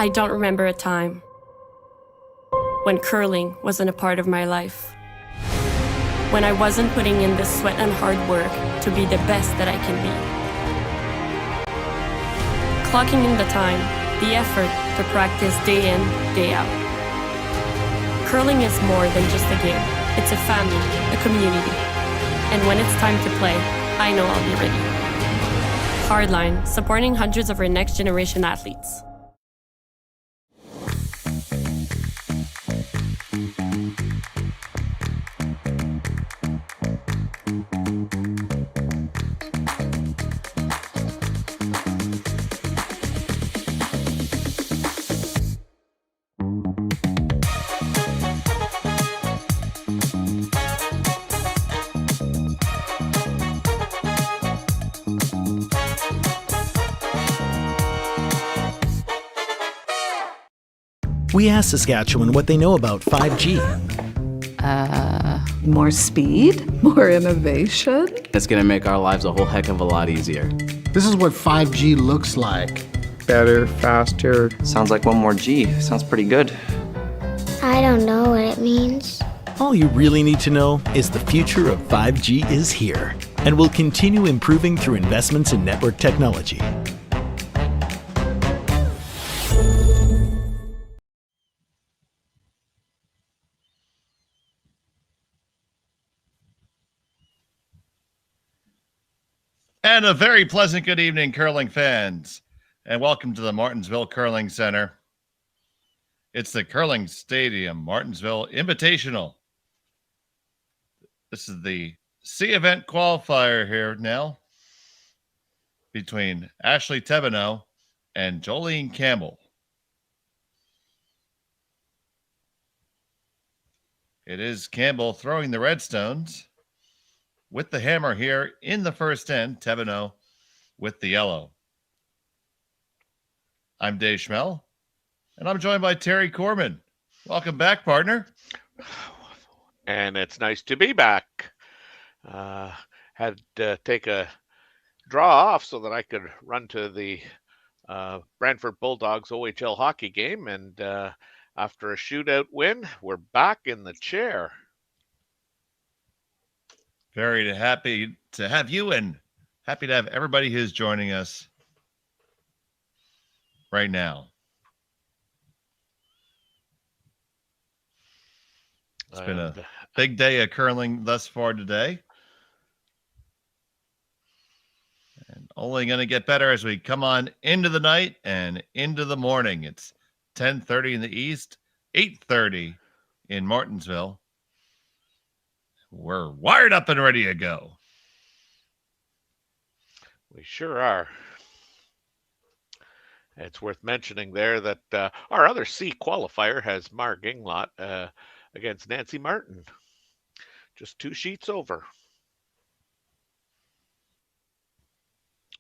I don't remember a time when curling wasn't a part of my life. When I wasn't putting in the sweat and hard work to be the best that I can be. Clocking in the time, the effort to practice day in, day out. Curling is more than just a game. It's a family, a community. And when it's time to play, I know I'll be ready. Hardline, supporting hundreds of our next generation athletes. We asked Saskatchewan what they know about 5G. More speed, more innovation. It's going to make our lives a whole heck of a lot easier. This is what 5G looks like. Better, faster. Sounds like one more G. Sounds pretty good. I don't know what it means. All you really need to know is the future of 5G is here and will continue improving through investments in network technology. And a very pleasant good evening, curling fans, and welcome to the Martinsville Curling Center. It's the Curling Stadium Martinsville Invitational. This is the C event qualifier here now between Ashley Thevenot and Jolene Campbell. It is Campbell throwing the Redstones with the hammer here in the first end, Thevenot with the yellow. I'm Dave Schmel, and I'm joined by Terry Corbin. Welcome back, partner. And it's nice to be back. Had to take a draw off so that I could run to the Brantford Bulldogs OHL hockey game, and after a shootout win, we're back in the chair. Very happy to have you and happy to have everybody who's joining us right now. It's been a big day of curling thus far today. And only going to get better as we come on into the night and into the morning. It's 10:30 in the east, 8:30 in Martinsville. We're wired up and ready to go. We sure are. It's worth mentioning there that our other C qualifier has Mar Ginglot against Nancy Martin. Just 2 sheets over.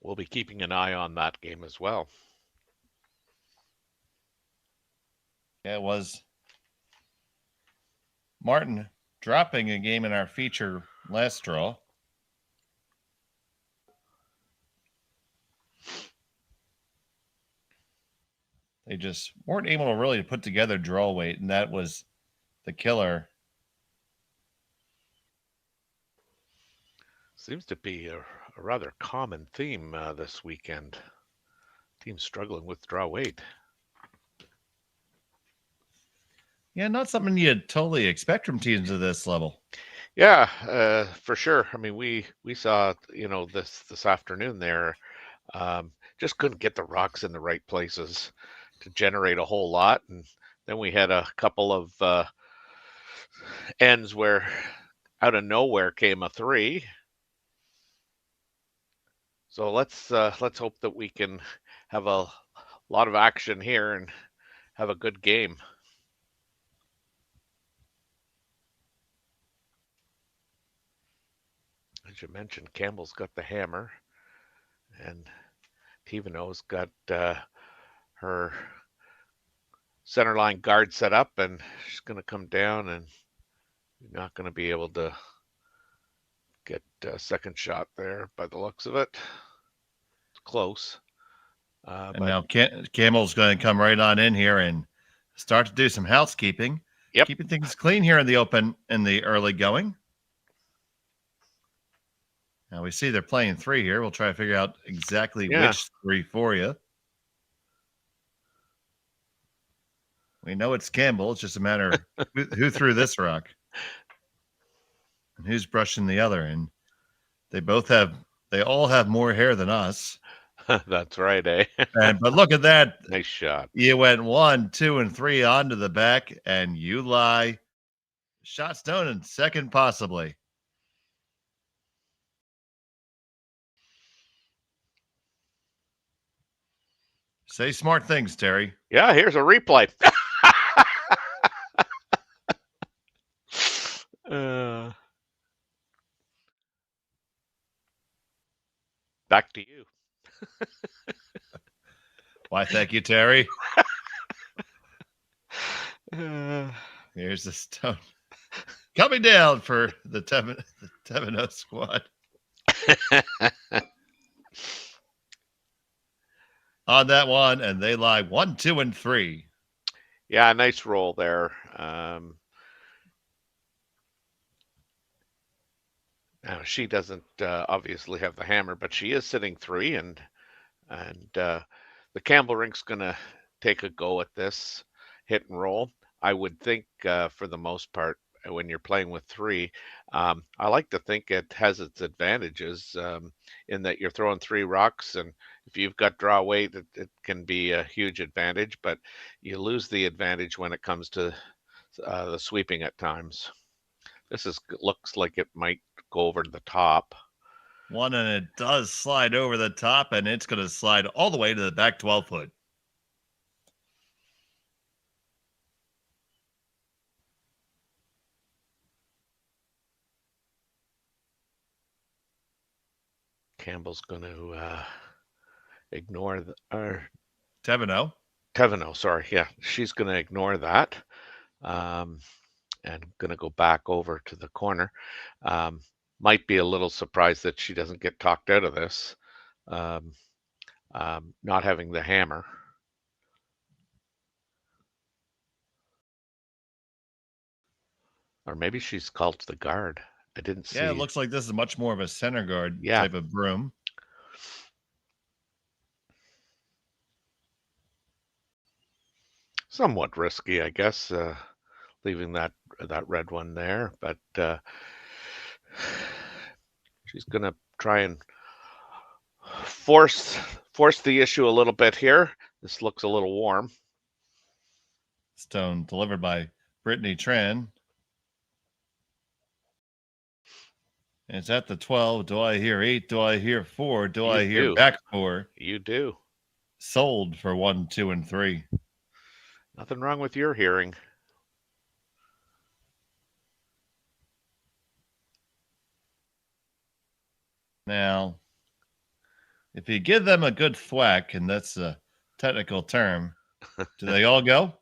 We'll be keeping an eye on that game as well. Yeah, it was Martin dropping a game in our feature last draw. They just weren't able to really put together draw weight, and that was the killer. Seems to be a rather common theme this weekend. Teams struggling with draw weight. Yeah, not something you'd totally expect from teams at this level. Yeah, for sure. I mean, we saw, this afternoon there, just couldn't get the rocks in the right places to generate a whole lot. And then we had a couple of ends where out of nowhere came a 3. So let's hope that we can have a lot of action here and have a good game. As you mentioned, Campbell's got the hammer, and Thevenot's got her center line guard set up, and she's going to come down, and you're not going to be able to get a second shot there by the looks of it. It's close. And now Campbell's going to come right on in here and start to do some housekeeping. Yep. Keeping things clean here in the open in the early going. Now we see they're playing 3 here. We'll try to figure out exactly which 3 for you. We know it's Campbell. It's just a matter of who threw this rock and who's brushing the other. And they all have more hair than us. That's right, eh? But look at that. Nice shot. You went 1, 2, and 3 onto the back, and you lie. Shot stone and second, possibly. Say smart things, Terry. Yeah, here's a replay. Back to you. Why, thank you, Terry. Here's the stone coming down for the Thevenot squad. On that one, and they lie 1, 2, and 3. Yeah, nice roll there. Now she doesn't obviously have the hammer, but she is sitting 3, and the Campbell rink's gonna take a go at this hit and roll. I would think for the most part, when you're playing with 3, I like to think it has its advantages in that you're throwing 3 rocks, and if you've got draw weight, it can be a huge advantage, but you lose the advantage when it comes to the sweeping at times. This looks like it might go over the top. 1, and it does slide over the top, and it's going to slide all the way to the back 12 foot. Campbell's going to ignore Thevenot, sorry. Yeah, she's going to ignore that. And going to go back over to the corner. Might be a little surprised that she doesn't get talked out of this, not having the hammer. Or maybe she's called to the guard. I didn't see. Yeah, it looks like this is much more of a center guard type of broom. Somewhat risky, I guess, leaving that red one there, but she's gonna try and force the issue a little bit here. This looks a little warm. Stone delivered by Brittany Tran. It's at the 12. Do I hear 8? Do I hear 4? Do I hear back 4? You do. Sold for 1, 2, and 3. Nothing wrong with your hearing. Now, if you give them a good thwack, and that's a technical term, do they all go?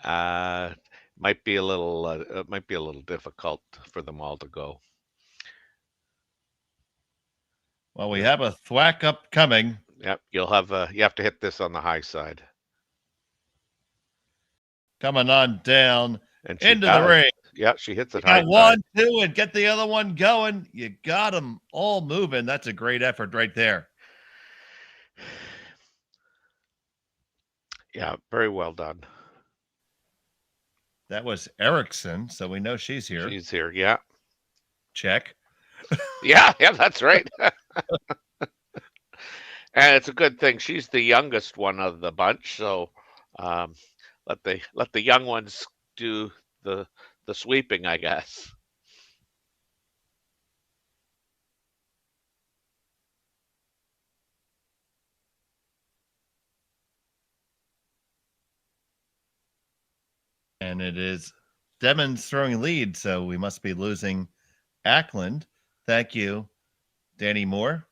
Might be a little difficult for them all to go. Well, we have a thwack upcoming. Yep, you have to hit this on the high side. Coming on down and into the ring. Yeah, she hits it high. Got 1, 2, and get the other one going. You got them all moving. That's a great effort right there. Yeah, very well done. That was Erickson, so we know she's here. She's here, yeah. Check. Yeah, that's right. And it's a good thing she's the youngest one of the bunch, so let the young ones do the sweeping, I guess. And it is Demons throwing lead, so we must be losing Ackland. Thank you, Danny Moore,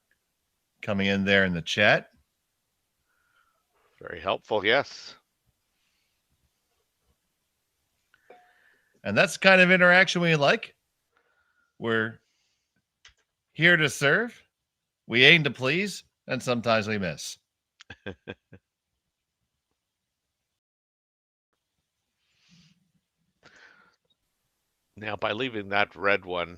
coming in there in the chat. Very helpful, yes. And that's the kind of interaction we like. We're here to serve. We aim to please, and sometimes we miss. Now, by leaving that red one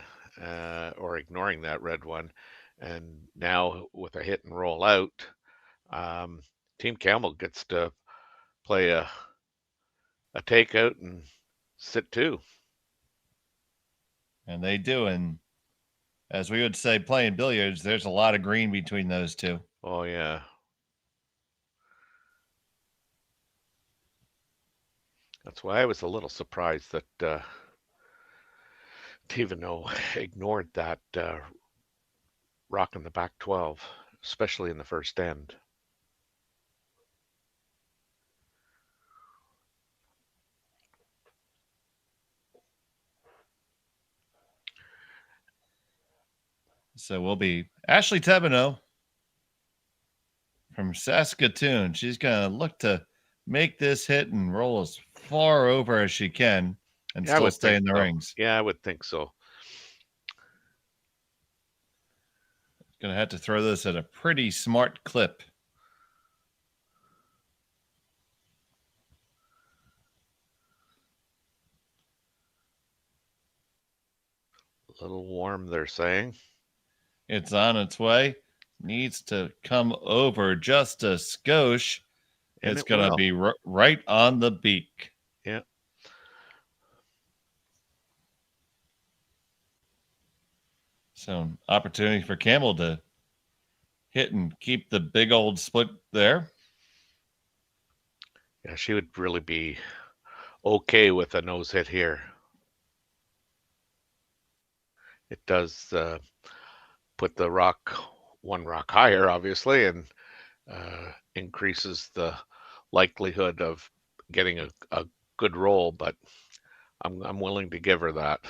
or ignoring that red one, and now with a hit and roll out, um, Team Campbell gets to play a takeout and sit two. And they do. And as we would say, playing billiards, there's a lot of green between those two. Oh, yeah. That's why I was a little surprised that Thevenot ignored that rock in the back 12, especially in the first end. So we'll be Ashley Thevenot from Saskatoon. She's going to look to make this hit and roll as far over as she can and still stay in the rings. Yeah, I would think so. Going to have to throw this at a pretty smart clip. A little warm, they're saying. It's on its way. Needs to come over just a skosh. And it's going to be right on the beak. Yeah. So opportunity for Campbell to hit and keep the big old split there. Yeah, she would really be okay with a nose hit here. It does put the one rock higher, obviously, and increases the likelihood of getting a good roll, but I'm willing to give her that.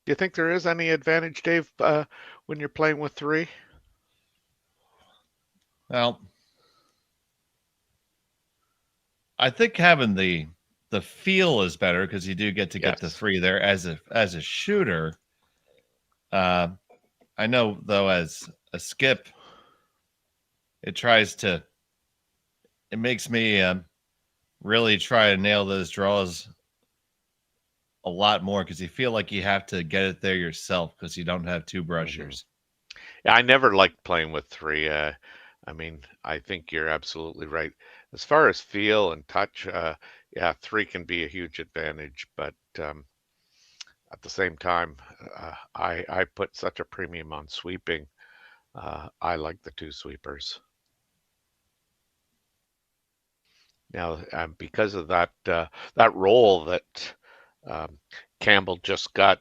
Do you think there is any advantage, Dave, when you're playing with three? Well, I think having the feel is better because you do get to get the three there as a shooter. I know though, as a skip, it makes me really try to nail those draws a lot more because you feel like you have to get it there yourself because you don't have two brushers. Yeah, I never liked playing with three. I mean, I think you're absolutely right. As far as feel and touch, yeah, three can be a huge advantage, but at the same time, I put such a premium on sweeping. I like the two sweepers. Now, because of that roll that Campbell just got,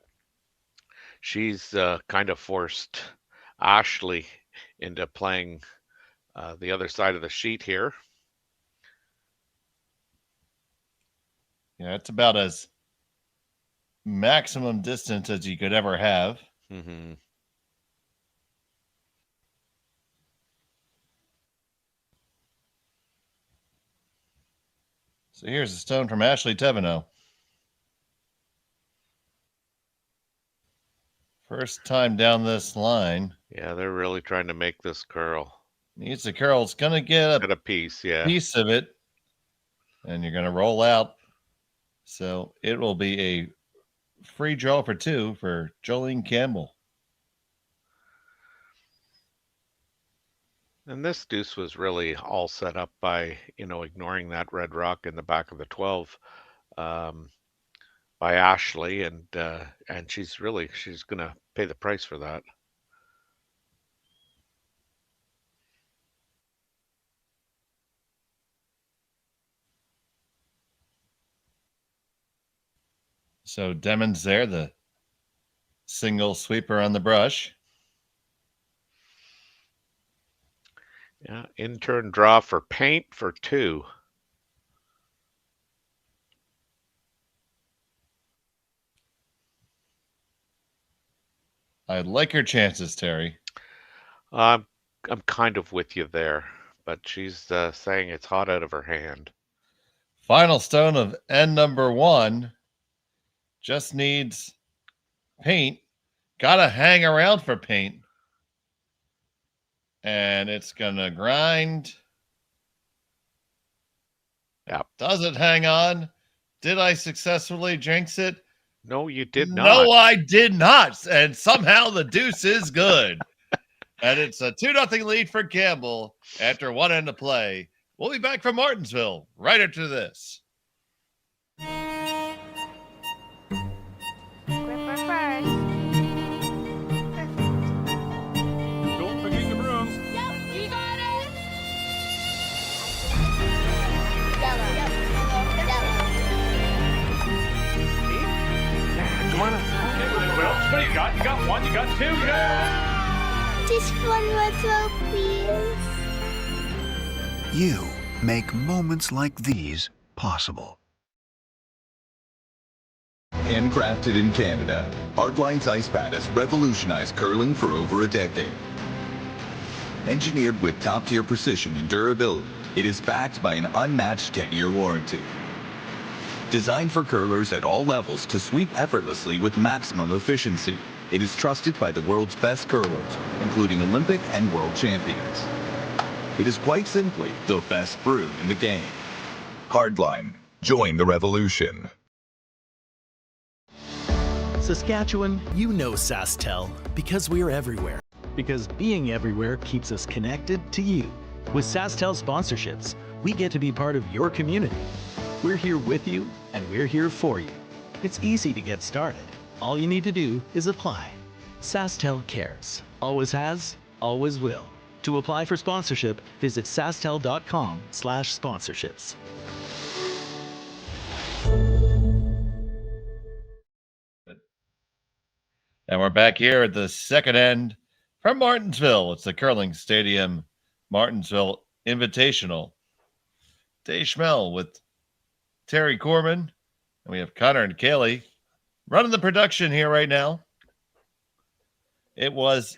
she's kind of forced Ashley into playing the other side of the sheet here. Yeah, it's about as maximum distance as you could ever have. Mm-hmm. So here's a stone from Ashley Thevenot. First time down this line. Yeah, they're really trying to make this curl. Needs a curl. It's going to get a piece, piece of it. And you're going to roll out. So it will be a free draw for two for Jolene Campbell. And this deuce was really all set up by, ignoring that red rock in the back of the 12 by Ashley. And she's going to pay the price for that. So Demon's there, the single sweeper on the brush. Yeah, in-turn draw for paint for two. I like her chances, Terry. I'm kind of with you there, but she's saying it's hot out of her hand. Final stone of end number one. Just needs paint. Gotta hang around for paint. And it's gonna grind. Yep. Does it hang on? Did I successfully jinx it? No, you did not. No, I did not. And somehow the deuce is good. And it's a 2-0 lead for Campbell after one end of play. We'll be back from Martinsville right after this. Don't forget the brooms. Yep, you got it. Come on. Okay, well, what do you got? You got one, you got two, you got... Just one more throw, please. You make moments like these possible. Handcrafted in Canada, Hardline's ice pad has revolutionized curling for over a decade. Engineered with top-tier precision and durability, it is backed by an unmatched 10-year warranty. Designed for curlers at all levels to sweep effortlessly with maximum efficiency, it is trusted by the world's best curlers, including Olympic and world champions. It is quite simply the best brew in the game. Hardline. Join the revolution. Saskatchewan, you know SaskTel because we're everywhere. Because being everywhere keeps us connected to you. With SaskTel sponsorships, we get to be part of your community. We're here with you, and we're here for you. It's easy to get started. All you need to do is apply. SaskTel cares. Always has, always will. To apply for sponsorship, visit sastel.com/sponsorships. And we're back here at the second end from Martinsville. It's the Curling Stadium Martinsville Invitational. Dave Schmel with Terry Corbin. And we have Connor and Cailey running the production here right now. It was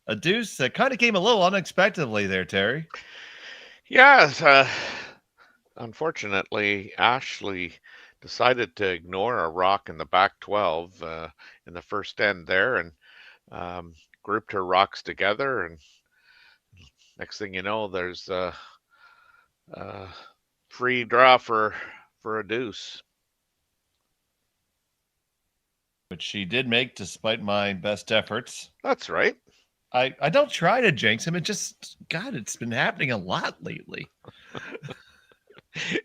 a deuce that kind of came a little unexpectedly there, Terry. Yeah, unfortunately, Ashley decided to ignore a rock in the back 12 in the first end there and grouped her rocks together. And next thing you know, there's a free draw for a deuce. Which she did make despite my best efforts. That's right. I don't try to jinx him. It just, God, it's been happening a lot lately.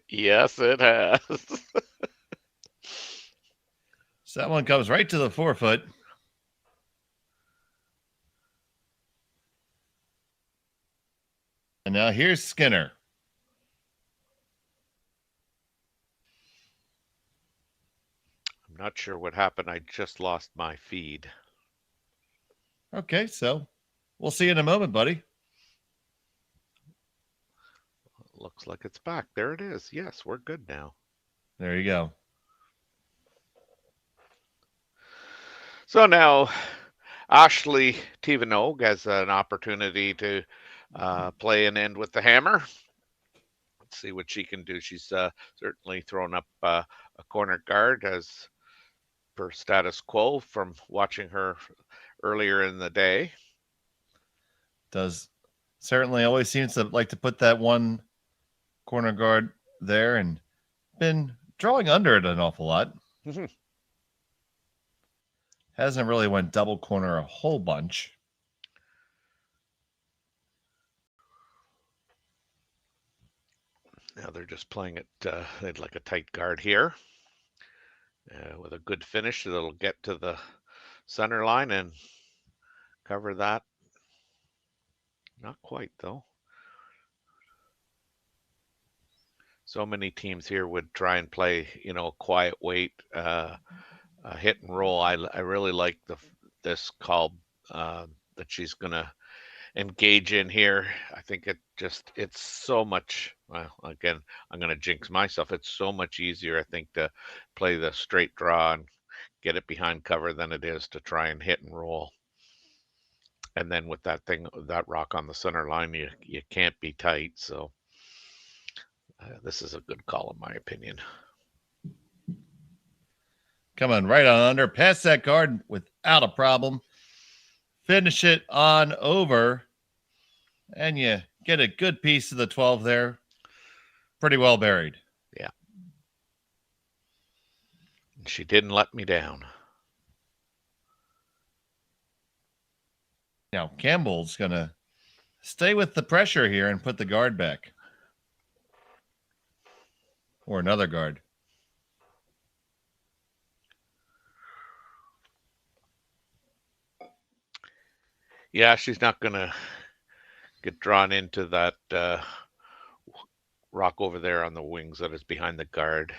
Yes, it has. So that one comes right to the forefoot. And now here's Skinner. I'm not sure what happened. I just lost my feed. Okay, so we'll see you in a moment, buddy. Looks like it's back. There it is. Yes, we're good now. There you go. So now Ashley Thevenot has an opportunity to play an end with the hammer. Let's see what she can do. She's certainly thrown up a corner guard as per status quo from watching her earlier in the day. Does certainly always seems to like to put that one corner guard there and been drawing under it an awful lot. Hasn't really went double corner a whole bunch. Now they're just playing it they'd like a tight guard here. With a good finish, it'll get to the center line and cover that. Not quite, though. So many teams here would try and play, quiet weight, hit and roll. I really like this call that she's going to engage in here. I think it's so much, well, again, I'm going to jinx myself. It's so much easier, I think, to play the straight draw and get it behind cover than it is to try and hit and roll. And then with that rock on the center line, you can't be tight. So this is a good call in my opinion. coming right on under. Pass that guard without a problem. Finish it on over. And you get a good piece of the 12 there. Pretty well buried. Yeah. She didn't let me down. Now, Campbell's going to stay with the pressure here and put the guard back. Or another guard. Yeah, she's not going to get drawn into that rock over there on the wings that is behind the guard.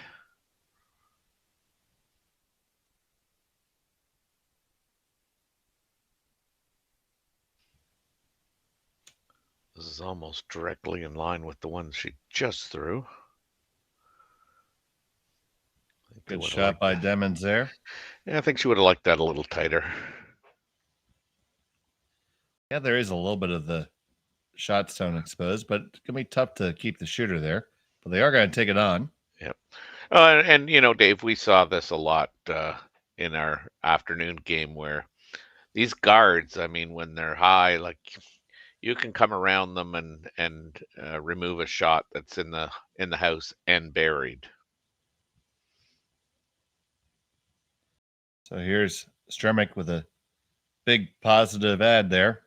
This is almost directly in line with the one she just threw. Good shot by Demons there. Yeah, I think she would have liked that a little tighter. Yeah, there is a little bit of the shot stone exposed, but it's going to be tough to keep the shooter there. But they are going to take it on. Yep. And, you know, Dave, we saw this a lot in our afternoon game where these guards, I mean, when they're high, like you can come around them and remove a shot that's in the house and buried. So here's Stremick with a big positive ad there.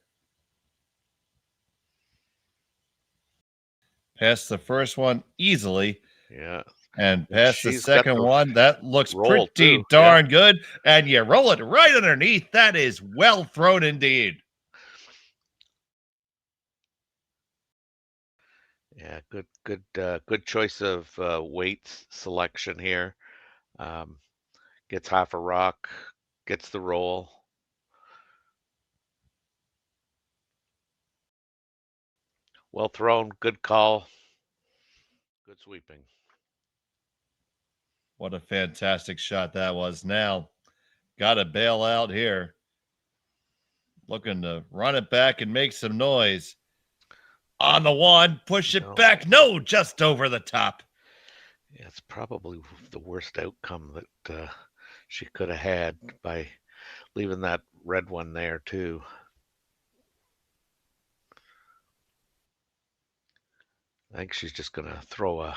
Passed the first one easily. Yeah. And passed the second one. That looks pretty too. darn good. And you roll it right underneath. That is well thrown indeed. Yeah, good choice of weights selection here. Gets half a rock, gets the roll. Well thrown, good call, good sweeping. What a fantastic shot that was. Now, got to bail out here. Looking to run it back and make some noise. On the one, push it back. No, just over the top. Yeah, it's probably the worst outcome that she could have had by leaving that red one there too. I think she's just going to throw a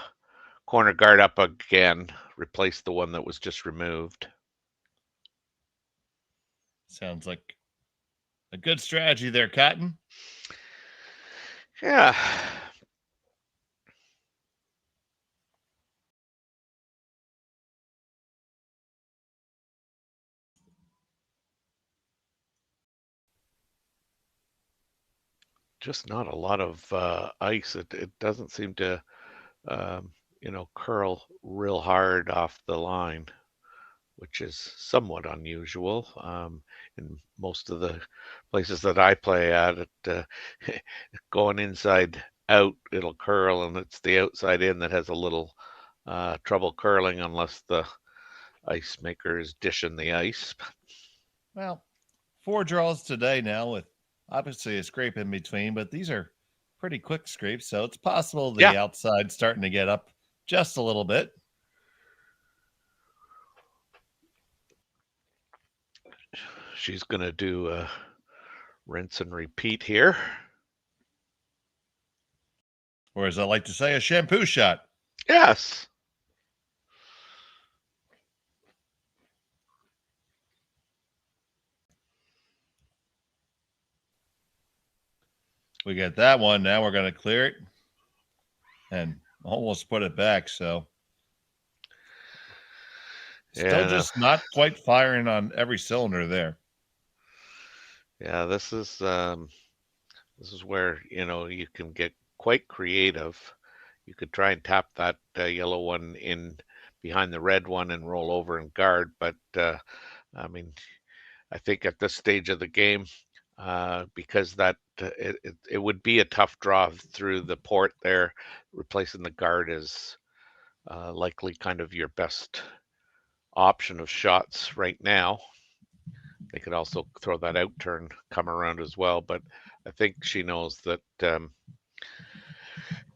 corner guard up again, replace the one that was just removed. Sounds like a good strategy there, Cotton. Yeah. Just not a lot of ice. It doesn't seem to, you know, curl real hard off the line, which is somewhat unusual. In most of the places that I play at, it going inside out, it'll curl, and it's the outside in that has a little trouble curling unless the ice maker is dishing the ice. Well, 4 draws today now with obviously a scrape in between, but these are pretty quick scrapes, so it's possible the outside starting to get up just a little bit. She's going to do a rinse and repeat here. Or as I like to say, a shampoo shot. Yes. We get that one. Now we're going to clear it and almost put it back. So still just not quite firing on every cylinder there. Yeah, this is where, you know, you can get quite creative. You could try and tap that yellow one in behind the red one and roll over and guard. But I mean, I think at this stage of the game, because that it would be a tough draw through the port there, replacing the guard is likely kind of your best option of shots right now. They could also throw that out turn, come around as well, but I think she knows that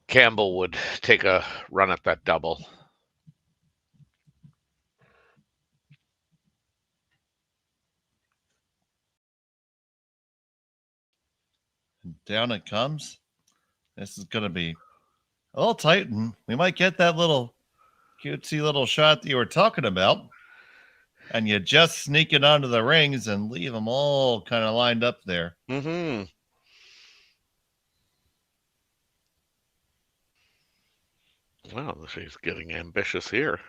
Campbell would take a run at that double. And down it comes. This is going to be a little tight, and we might get that little cutesy little shot that you were talking about. And you just sneak it onto the rings and leave them all kind of lined up there. Mm-hmm. Well, she's getting ambitious here.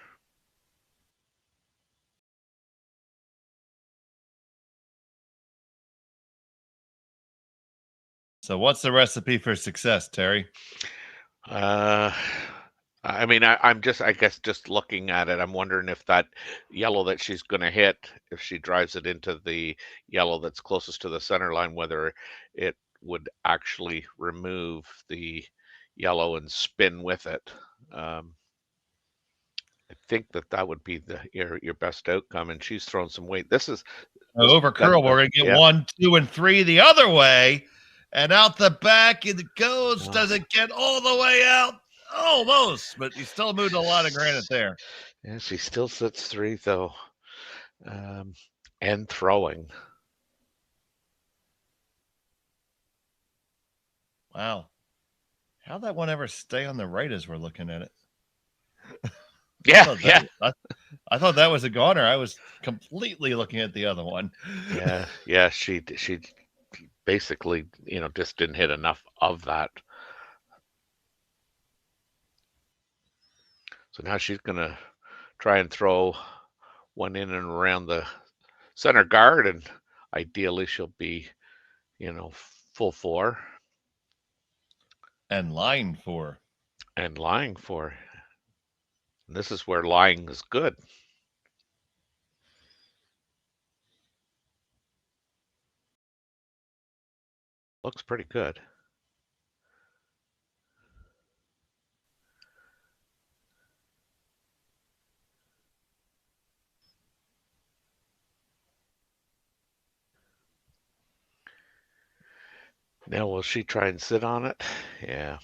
So what's the recipe for success, Terry? I mean, I'm just, I guess, just looking at it, I'm wondering if that yellow that she's going to hit, if she drives it into the yellow that's closest to the center line, whether it would actually remove the yellow and spin with it. I think that would be your best outcome, and she's thrown some weight. This is over curl. We're going to get 1, 2, and 3 the other way, and out the back it goes. Does it get all the way out? Almost, but you still moved a lot of granite there. Yeah, she still sits 3 though, and throwing. Wow, how'd that one ever stay on the right as we're looking at it? Yeah, I thought that was a goner. I was completely looking at the other one. Yeah. She basically, just didn't hit enough of that. So now she's going to try and throw one in and around the center guard, and ideally she'll be, full 4. And lying 4. And lying 4. And this is where lying is good. Looks pretty good. Now, will she try and sit on it? Yeah.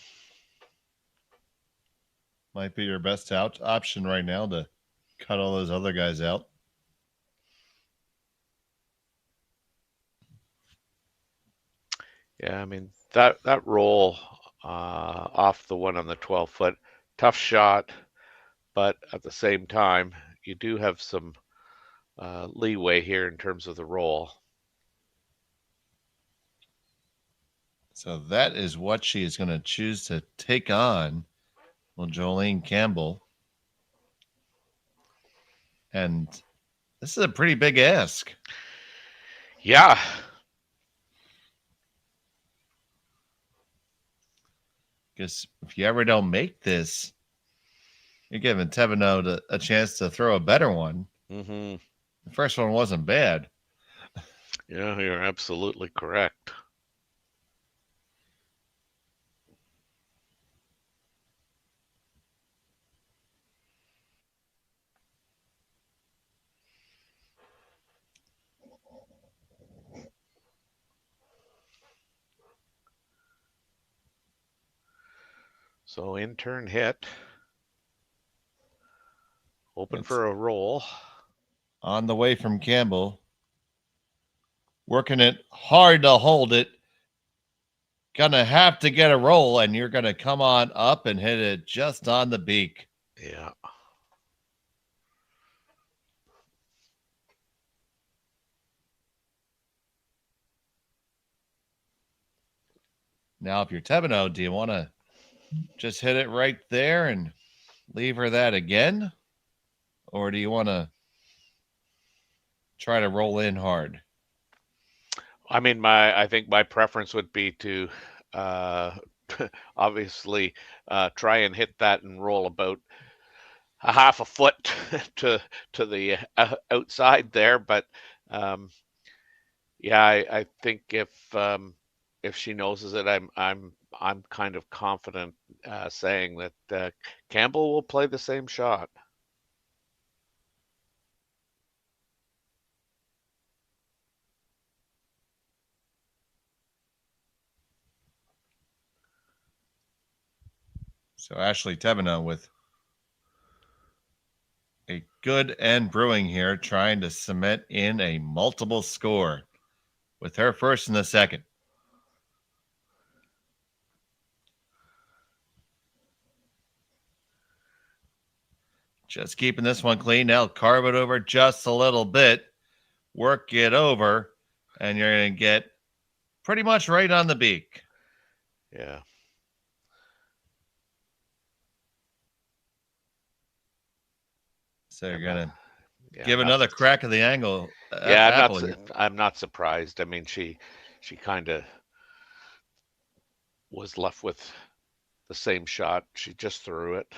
Might be your best option right now to cut all those other guys out. Yeah, I mean, that roll off the one on the 12-foot, tough shot, but at the same time, you do have some leeway here in terms of the roll. So that is what she is going to choose to take on. Well, Jolene Campbell. And this is a pretty big ask. Yeah. Because if you ever don't make this, you're giving Thevenot a chance to throw a better one. Mm-hmm. The first one wasn't bad. Yeah, you're absolutely correct. So in turn hit. Open for a roll. On the way from Campbell. Working it hard to hold it. Gonna have to get a roll, and you're gonna come on up and hit it just on the beak. Yeah. Now, if you're Thevenot, do you want to just hit it right there and leave her that again? Or do you want to try to roll in hard? I mean, I think my preference would be to obviously try and hit that and roll about a half a foot to the outside there. But yeah, I think if she noses it, I'm kind of confident saying that Campbell will play the same shot. So Ashley Thevenot with a good end brewing here, trying to cement in a multiple score with her first and the second. Just keeping this one clean. Now carve it over just a little bit. Work it over, and you're going to get pretty much right on the beak. Yeah. So you're going to give another crack of the angle. Yeah, I'm not surprised. I mean, she kind of was left with the same shot. She just threw it.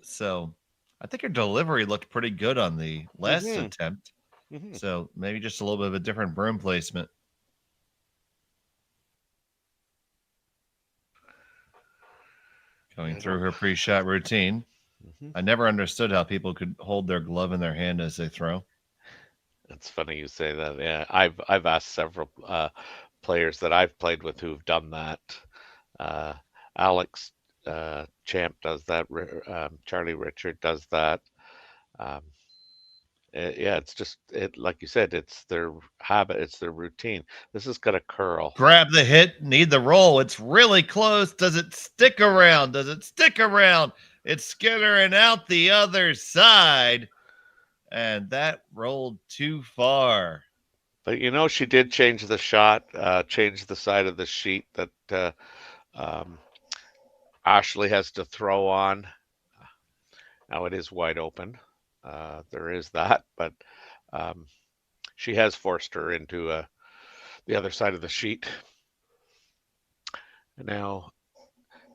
So I think her delivery looked pretty good on the last attempt. So maybe just a little bit of a different broom placement. Going through her pre-shot routine. I never understood how people could hold their glove in their hand as they throw. It's funny you say that. Yeah, I've asked several players that I've played with who've done that. Alex Champ does that. Charlie Richard does that. Yeah, it's just like you said, it's their habit, it's their routine. This is gonna curl. Grab the hit, need the roll. It's really close. Does it stick around? Does it stick around? It's skittering out the other side, and that rolled too far. But you know, she did change the shot, change the side of the sheet that Ashley has to throw on. Now it is wide open. There is that, but she has forced her into the other side of the sheet. And now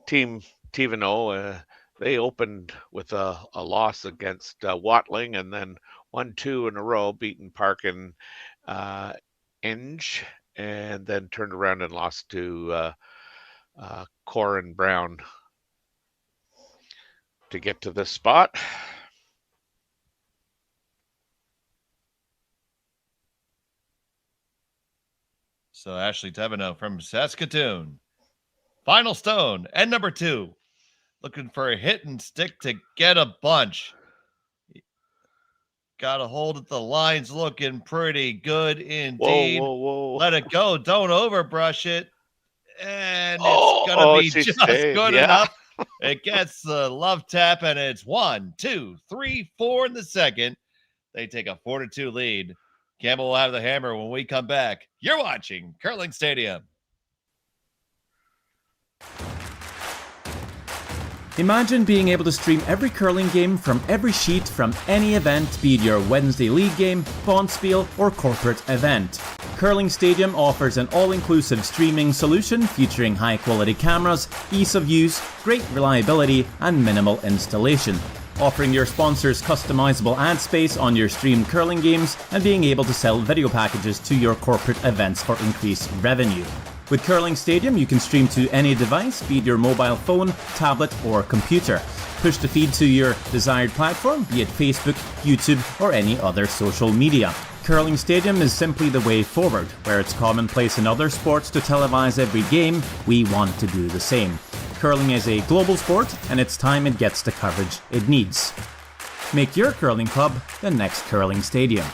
Team Thevenot, they opened with a loss against Watling, and then 1-2 in a row, beating Park and Inge, and then turned around and lost to Corbin Brown to get to this spot. So Ashley Thevenot from Saskatoon. Final stone and number 2. Looking for a hit and stick to get a bunch. Got a hold at the lines, looking pretty good indeed. Whoa. Let it go. Don't overbrush it. And it's going to be just good enough. It gets the love tap, and it's 1, 2, 3, 4 in the second. They take a 4-2 lead. Campbell will have the hammer when we come back. You're watching Curling Stadium. Imagine being able to stream every curling game from every sheet from any event, be it your Wednesday league game, bonspiel, or corporate event. Curling Stadium offers an all-inclusive streaming solution featuring high-quality cameras, ease of use, great reliability, and minimal installation. Offering your sponsors customizable ad space on your streamed curling games and being able to sell video packages to your corporate events for increased revenue. With Curling Stadium, you can stream to any device, be it your mobile phone, tablet, or computer. Push the feed to your desired platform, be it Facebook, YouTube, or any other social media. Curling Stadium is simply the way forward. Where it's commonplace in other sports to televise every game, we want to do the same. Curling is a global sport, and it's time it gets the coverage it needs. Make your curling club the next Curling Stadium.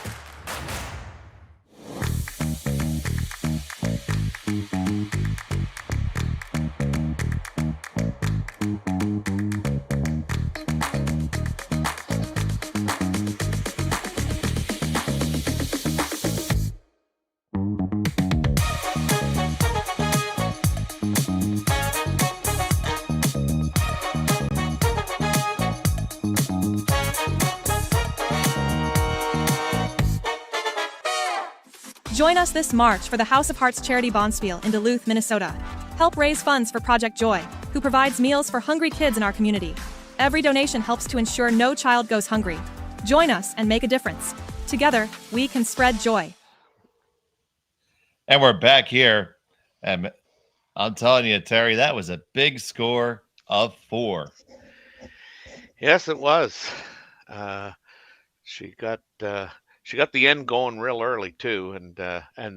Join us this March for the House of Hearts Charity Bonspiel in Duluth, Minnesota. Help raise funds for Project Joy, who provides meals for hungry kids in our community. Every donation helps to ensure no child goes hungry. Join us and make a difference. Together, we can spread joy. And we're back here. And I'm telling you, Terry, that was a big score of 4. Yes, it was. She got the end going real early too, and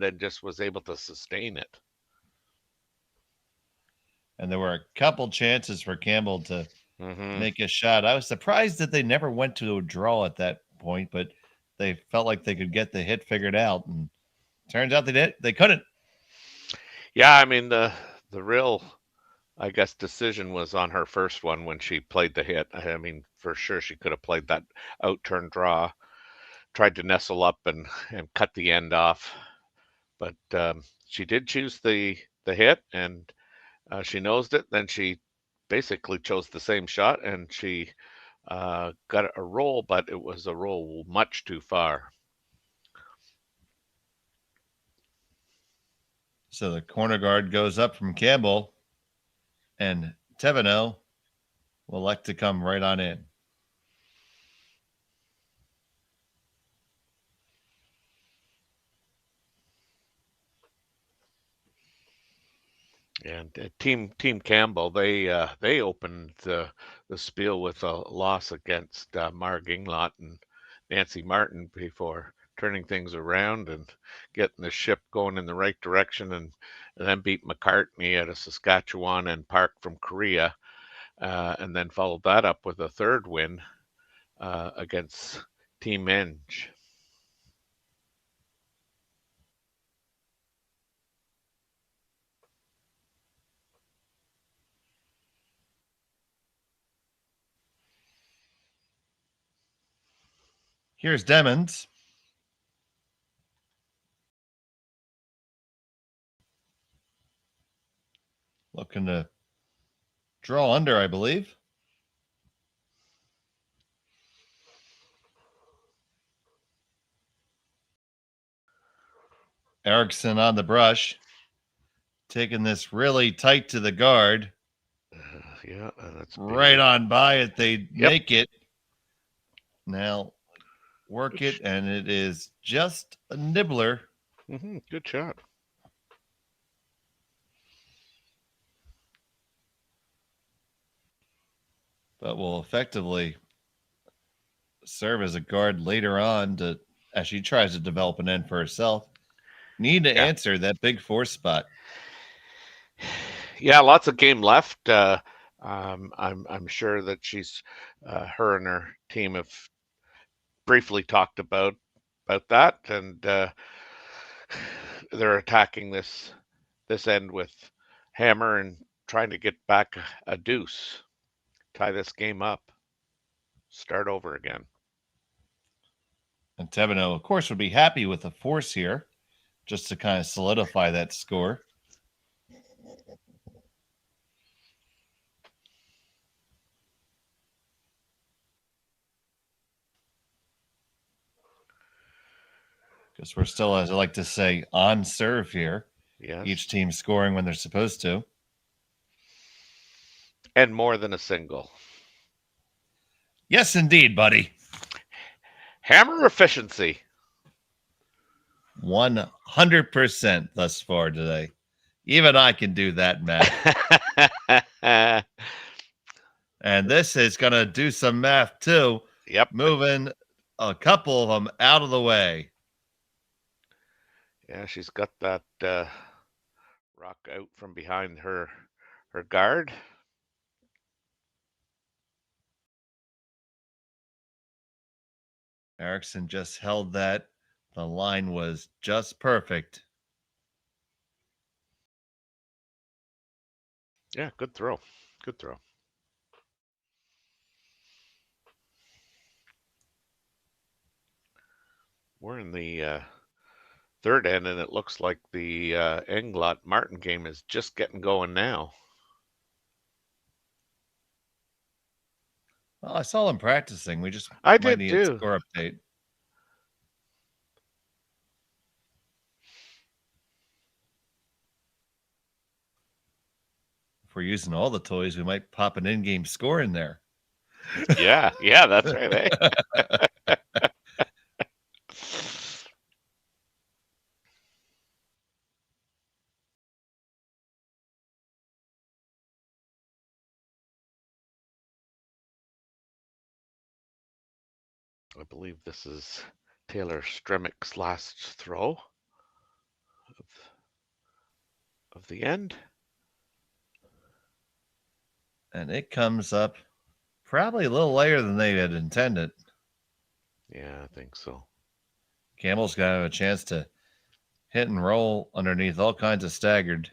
then just was able to sustain it. And there were a couple chances for Campbell to make a shot. I was surprised that they never went to a draw at that point, but they felt like they could get the hit figured out, and turns out they couldn't. Yeah, I mean the the real, I guess, decision was on her first one when she played the hit. I mean, for sure she could have played that out turn draw, tried to nestle up and cut the end off, but she did choose the hit, and she nosed it. Then she basically chose the same shot, and she got a roll, but it was a roll much too far. So the corner guard goes up from Campbell, and Thevenot will elect to come right on in. And Team Campbell, they opened the spiel with a loss against Marg Inglot and Nancy Martin before turning things around and getting the ship going in the right direction, and then beat McCartney out of Saskatchewan and Park from Korea, and then followed that up with a third win against Team Eng. Here's Demons. Looking to draw under, I believe. Erickson on the brush. Taking this really tight to the guard. Yeah, that's right on by it. They make it. Now work it, and it is just a nibbler. Good shot. But will effectively serve as a guard later on to as she tries to develop an end for herself. Need to answer that big four spot. Yeah, lots of game left. I'm sure that she's her and her team have briefly talked about that, and they're attacking this end with hammer and trying to get back a deuce, tie this game up, start over again. And Thevenot, of course, would be happy with a force here, just to kind of solidify that score. Because we're still, as I like to say, on serve here. Yes. Each team scoring when they're supposed to. And more than a single. Yes, indeed, buddy. Hammer efficiency. 100% thus far today. Even I can do that math. And this is going to do some math too. Yep. Moving a couple of them out of the way. Yeah, she's got that rock out from behind her guard. Erickson just held that. The line was just perfect. Yeah, good throw. Good throw. We're in the third end, and it looks like the Inglot Martin game is just getting going now. Well, I saw them practicing. We just I might did need too. A score update. If we're using all the toys, we might pop an in-game score in there. Yeah, that's right. Eh? I believe this is Taylor Stremick's last throw of the end. And it comes up probably a little later than they had intended. Yeah, I think so. Campbell's got to have a chance to hit and roll underneath all kinds of staggered.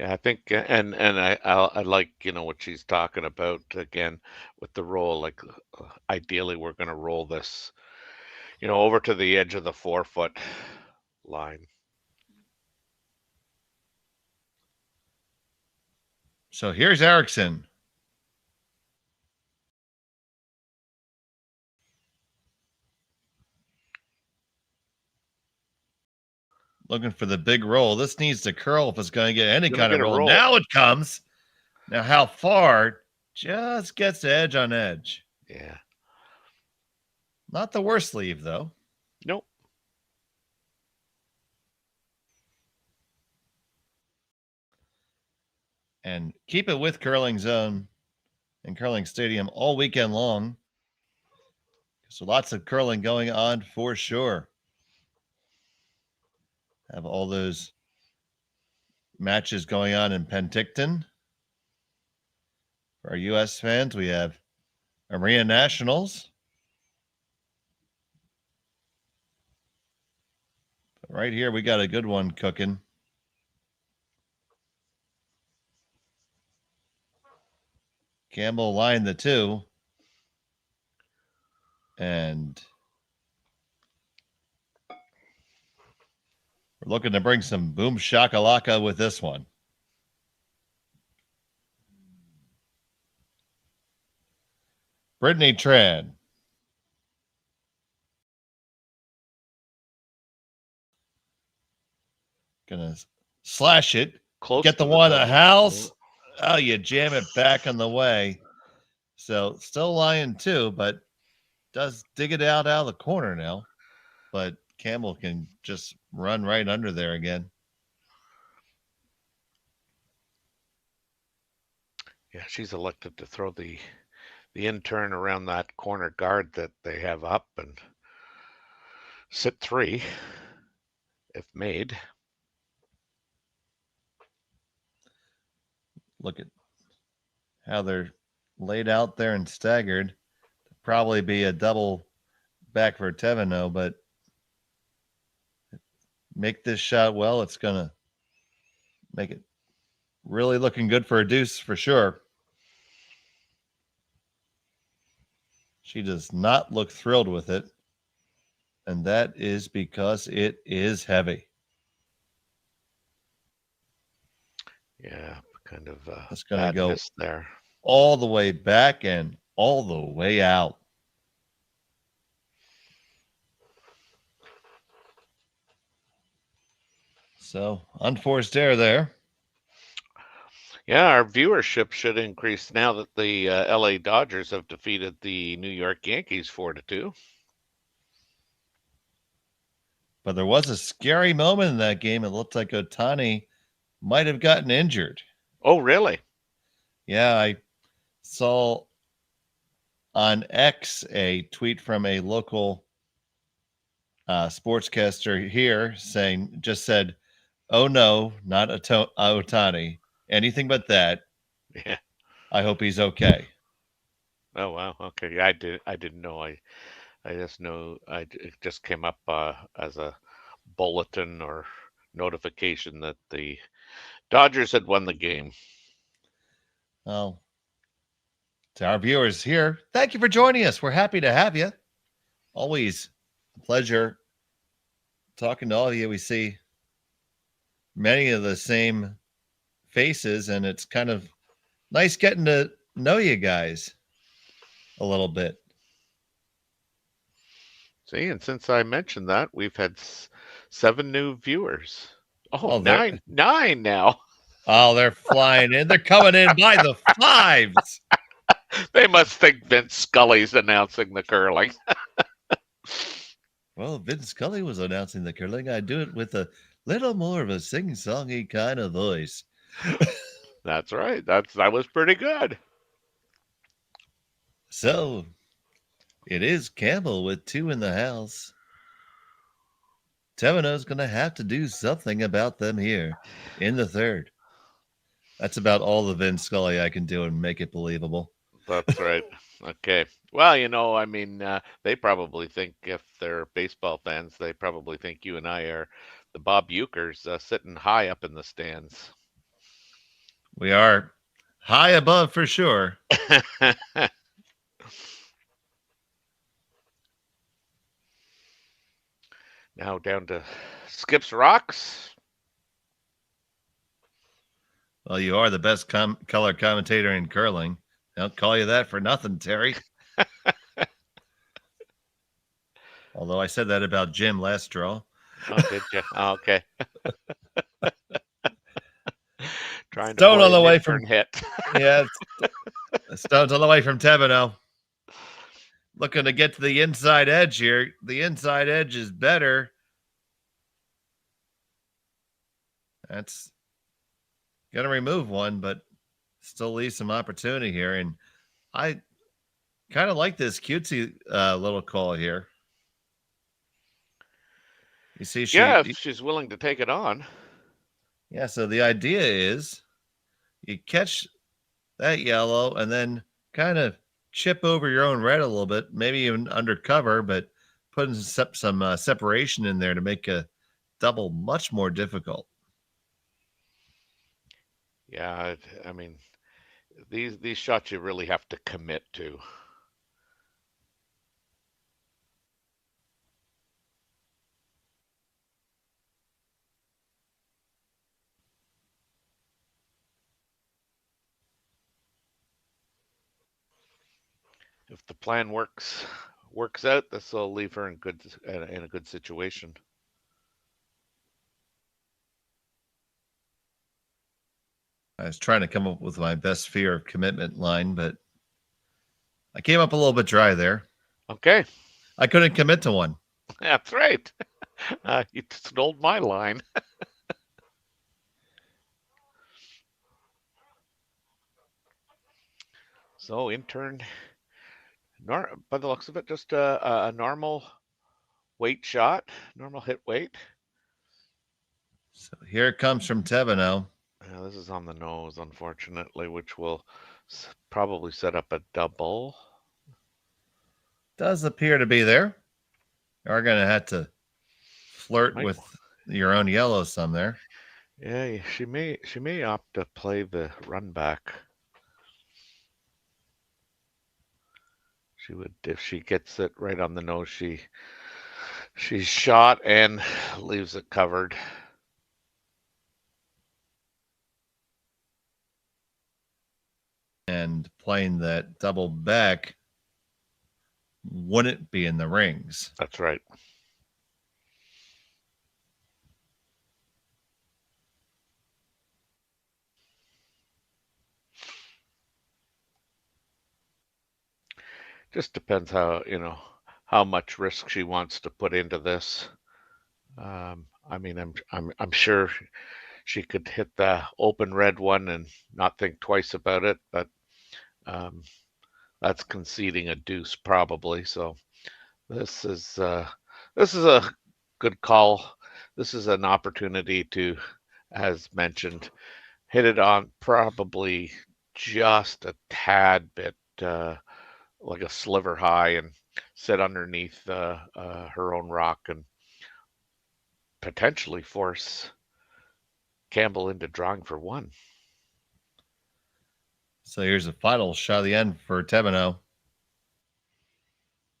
Yeah, I think, I like what she's talking about again with the roll. Like, ideally, we're going to roll this, over to the edge of the 4-foot line. So here's Erickson. Looking for the big roll. This needs to curl if it's going to get any kind of roll. Now it comes. Now how far? Just gets edge on edge. Yeah. Not the worst leave, though. Nope. And keep it with Curling Zone and Curling Stadium all weekend long. So lots of curling going on for sure. Have all those matches going on in Penticton. For our U.S. fans, we have Arena Nationals. But right here, we got a good one cooking. Campbell lined the 2. And we're looking to bring some boom shakalaka with this one. Brittany Tran. Gonna slash it. Close Get the one a house. Oh, you jam it back on the way. So still lying 2, but does dig it out of the corner now. But Campbell can just run right under there again. Yeah, she's elected to throw the in turn around that corner guard that they have up and sit 3 if made. Look at how they're laid out there and staggered. Probably be a double back for Thevenot, but make this shot well. It's going to make it really looking good for a deuce for sure. She does not look thrilled with it, and that is because it is heavy. Yeah, kind of it's going to go there all the way back and all the way out. So unforced error there. Yeah, our viewership should increase now that the LA Dodgers have defeated the New York Yankees 4-2. But there was a scary moment in that game. It looked like Ohtani might have gotten injured. Oh, really? Yeah, I saw on X a tweet from a local sportscaster here just said, "Oh no, not Ohtani. Anything but that." Yeah. I hope he's okay. Oh wow. Okay. I didn't know. I just know. It just came up as a bulletin or notification that the Dodgers had won the game. Well, to our viewers here, thank you for joining us. We're happy to have you. Always a pleasure talking to all of you. We see many of the same faces, and it's kind of nice getting to know you guys a little bit. See, and since I mentioned that, we've had 7 new viewers. Oh, nine now. Oh, they're flying in. They're coming in by the 5s. They must think Vince Scully's announcing the curling. Well, Vince Scully was announcing the curling. I do it with a little more of a sing-songy kind of voice. That's right. That was pretty good. So, it is Campbell with 2 in the house. Thevenot's going to have to do something about them here in the 3rd. That's about all the Vince Scully I can do and make it believable. That's right. Okay. Well, I mean, they probably think, if they're baseball fans, they probably think you and I are the Bob Ukers sitting high up in the stands. We are high above for sure. Now down to Skip's Rocks. Well, you are the best color commentator in curling. I don't call you that for nothing, Terry. Although I said that about Jim last draw. Oh, did you? Oh, okay. Trying to Stone on the play way an from intern hit. Yeah, Stone's on the way from Thevenot. Looking to get to the inside edge here. The inside edge is better. That's going to remove one, but still leaves some opportunity here. And I kind of like this cutesy little call here. You see, if she's willing to take it on. Yeah, so the idea is you catch that yellow and then kind of chip over your own red a little bit, maybe even undercover, but putting some separation in there to make a double much more difficult. Yeah, I mean, these shots you really have to commit to. If the plan works out, this will leave her in a good situation. I was trying to come up with my best fear of commitment line, but I came up a little bit dry there. Okay. I couldn't commit to one. That's right. You stole my line. So intern, by the looks of it, just a normal weight shot, normal hit weight. So here it comes from Thevenot. Yeah, this is on the nose, unfortunately, which will probably set up a double. Does appear to be there. You are going to have to flirt with your own yellow some there. Yeah, she may opt to play the run back. She would, if she gets it right on the nose, she's shot and leaves it covered. And playing that double back wouldn't be in the rings. That's right. Just depends how much risk she wants to put into this. I mean, I'm sure she could hit the open red one and not think twice about it, but that's conceding a deuce probably. So this is a good call. This is an opportunity to, as mentioned, hit it on probably just a tad bit, like a sliver high, and sit underneath her own rock and potentially force Campbell into drawing for one. So here's a final shot of the end for Thevenot.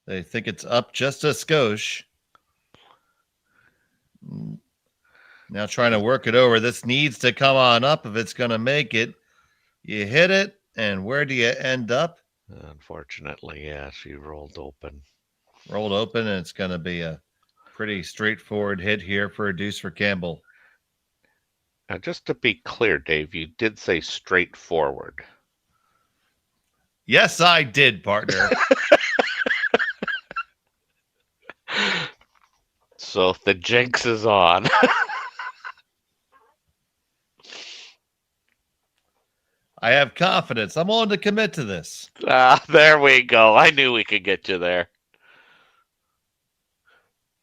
They think it's up just a skosh. Now trying to work it over. This needs to come on up if it's going to make it. You hit it, and where do you end up? Unfortunately, yeah, she rolled open. Rolled open, and it's going to be a pretty straightforward hit here for a deuce for Campbell. Now, just to be clear, Dave, you did say straightforward. Yes, I did, partner. So the jinx is on. I have confidence. I'm willing to commit to this. There we go. I knew we could get you there.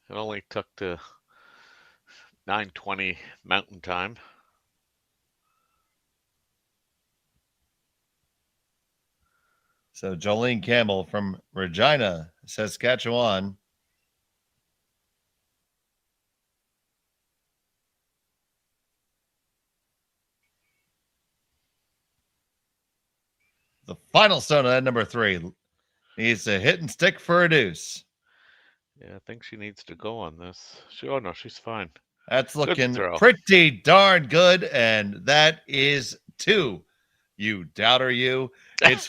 It only took to 9:20 Mountain Time. So Jolene Campbell from Regina, Saskatchewan. the final stone of that number 3. Needs to hit and stick for a deuce. Yeah, I think she needs to go on this. Oh no, she's fine. That's looking throw. pretty darn good, and that is 2. You doubter you. It's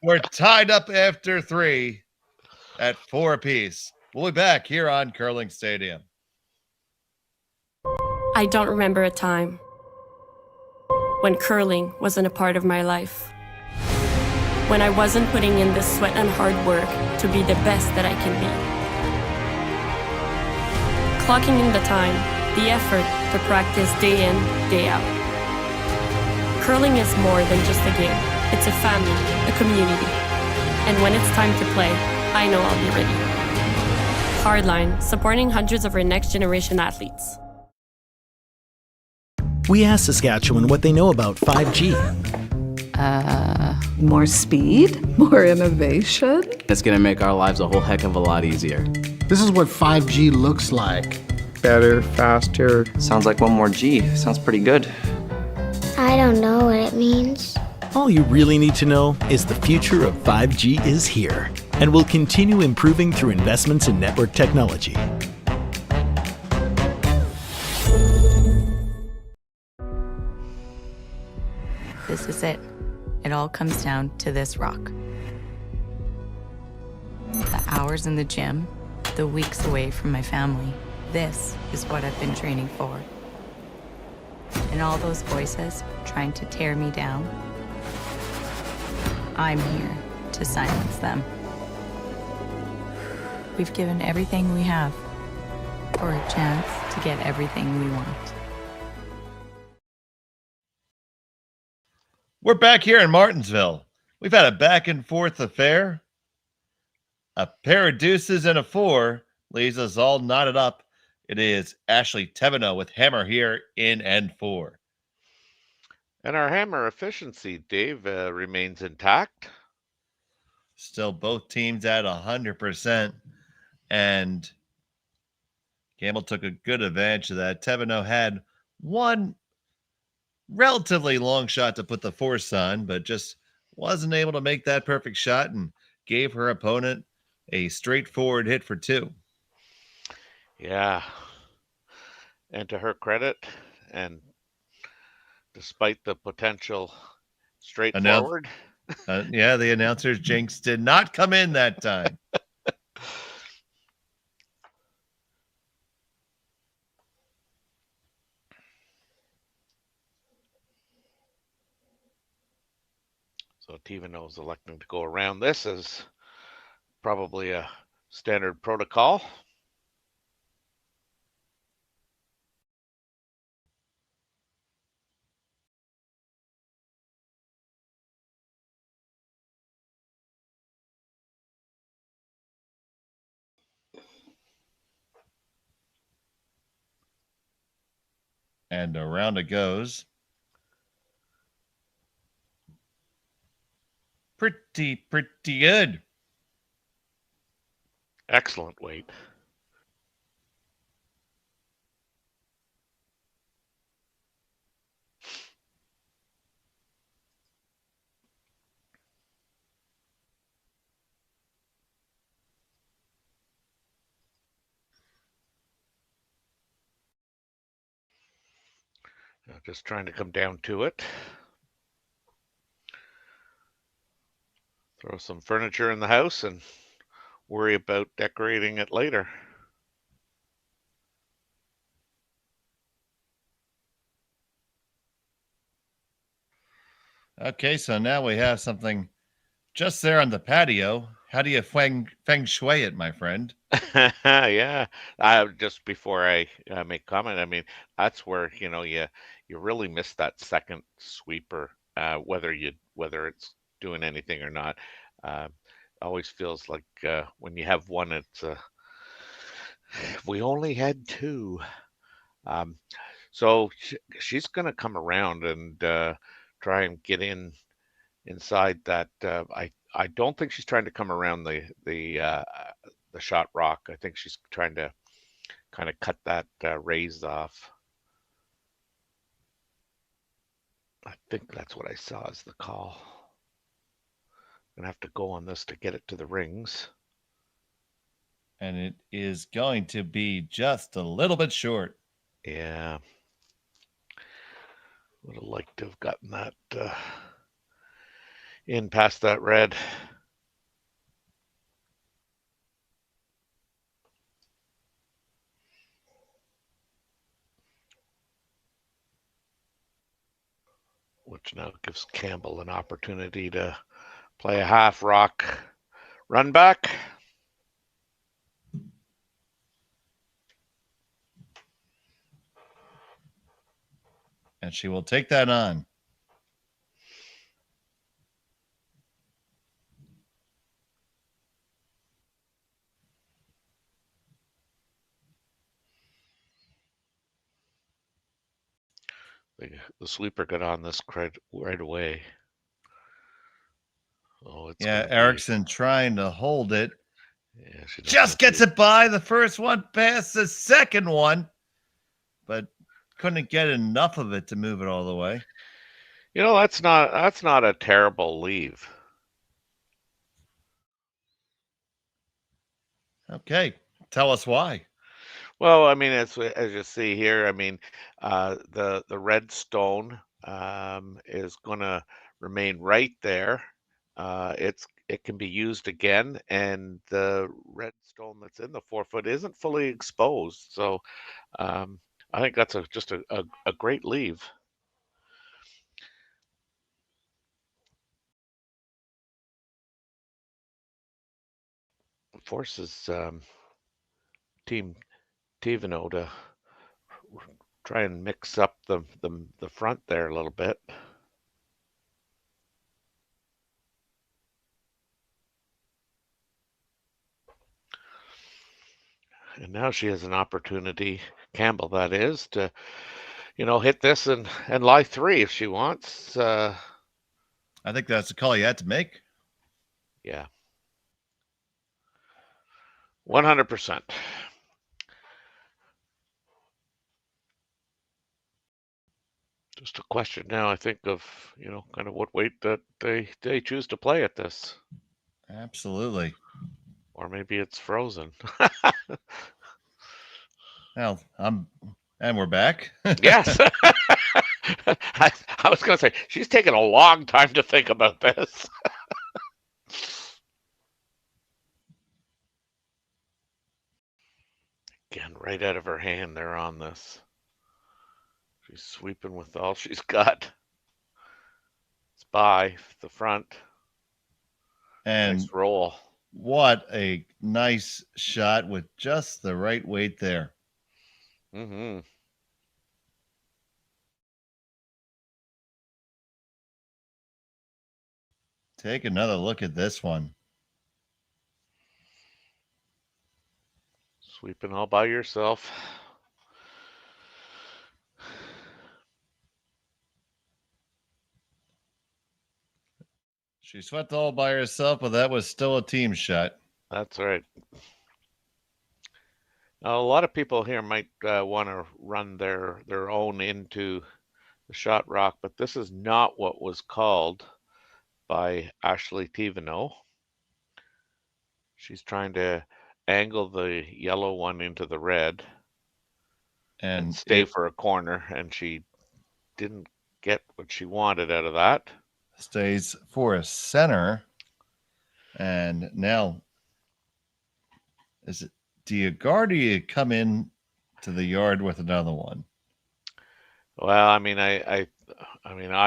we're tied up after 3 at 4 apiece. We'll be back here on Curling Stadium. I don't remember a time when curling wasn't a part of my life. When I wasn't putting in the sweat and hard work to be the best that I can be. Clocking in the time, the effort to practice day in, day out. Curling is more than just a game. It's a family, a community. And when it's time to play, I know I'll be ready. Hardline, supporting hundreds of our next generation athletes. We asked Saskatchewan what they know about 5G. More speed? More innovation? It's gonna make our lives a whole heck of a lot easier. This is what 5G looks like. Better, faster. Sounds like one more G. Sounds pretty good. I don't know what it means. All you really need to know is the future of 5G is here and will continue improving through investments in network technology. This is it. It all comes down to this rock. The hours in the gym, the weeks away from my family. This is what I've been training for. And all those voices trying to tear me down, I'm here to silence them. We've given everything we have for a chance to get everything we want. We're back here in Martinsville. We've had a back and forth affair. A pair of deuces and a 4 leaves us all knotted up. It is Ashley Thevenot with hammer here in N4. And our hammer efficiency, Dave, remains intact. Still both teams at 100%. And Campbell took a good advantage of that. Thevenot had one relatively long shot to put the force on, but just wasn't able to make that perfect shot and gave her opponent a straightforward hit for 2. Yeah. And to her credit, and despite the potential straightforward. Yeah, the announcer's jinx did not come in that time. So Thevenot is electing to go around this as probably a standard protocol. And around it goes. Pretty good. Excellent weight. Just trying to come down to it. Throw some furniture in the house and worry about decorating it later. Okay, so now we have something just there on the patio. How do you feng shui it, my friend? Yeah. Just before I make comment, I mean, that's where, you really miss that second sweeper, whether it's doing anything or not. Always feels like when you have one, it's we only had 2. So she's going to come around and try and get inside that. I don't think she's trying to come around the shot rock. I think she's trying to kind of cut that raise off. I think that's what I saw as the call. Gonna have to go on this to get it to the rings. And it is going to be just a little bit short. Yeah. Would have liked to have gotten that in past that red. Which now gives Campbell an opportunity to play a half rock run back. And she will take that on. The sweeper got on this right away. Oh, it's Erickson trying to hold it. Yeah, she just gets it by the first one, past the second one, but couldn't get enough of it to move it all the way. You know, that's not a terrible leave. Okay, tell us why. Well, I mean, as you see here, I mean, the red stone is going to remain right there. It can be used again, and the red stone that's in the 4-foot isn't fully exposed. So I think that's just a great leave. Forces Team Thevenot to try and mix up the front there a little bit. And now she has an opportunity, Campbell that is, to, hit this and lie 3 if she wants. I think that's the call you had to make. Yeah. 100%. Just a question now, I think, of, kind of what weight that they choose to play at this. Absolutely. Or maybe it's frozen. Well, and we're back. Yes. I was going to say, she's taken a long time to think about this. Again, right out of her hand there on this. She's sweeping with all she's got. It's by the front. And nice roll. What a nice shot with just the right weight there. Mm-hmm. Take another look at this one. Sweeping all by yourself. She swept all by herself, but that was still a team shot. That's right. Now, a lot of people here might want to run their own into the shot rock, but this is not what was called by Ashley Thevenot. She's trying to angle the yellow one into the red and stay for a corner, and she didn't get what she wanted out of that. Stays for a center, and now do you guard or you come in to the yard with another one? Well, I mean, I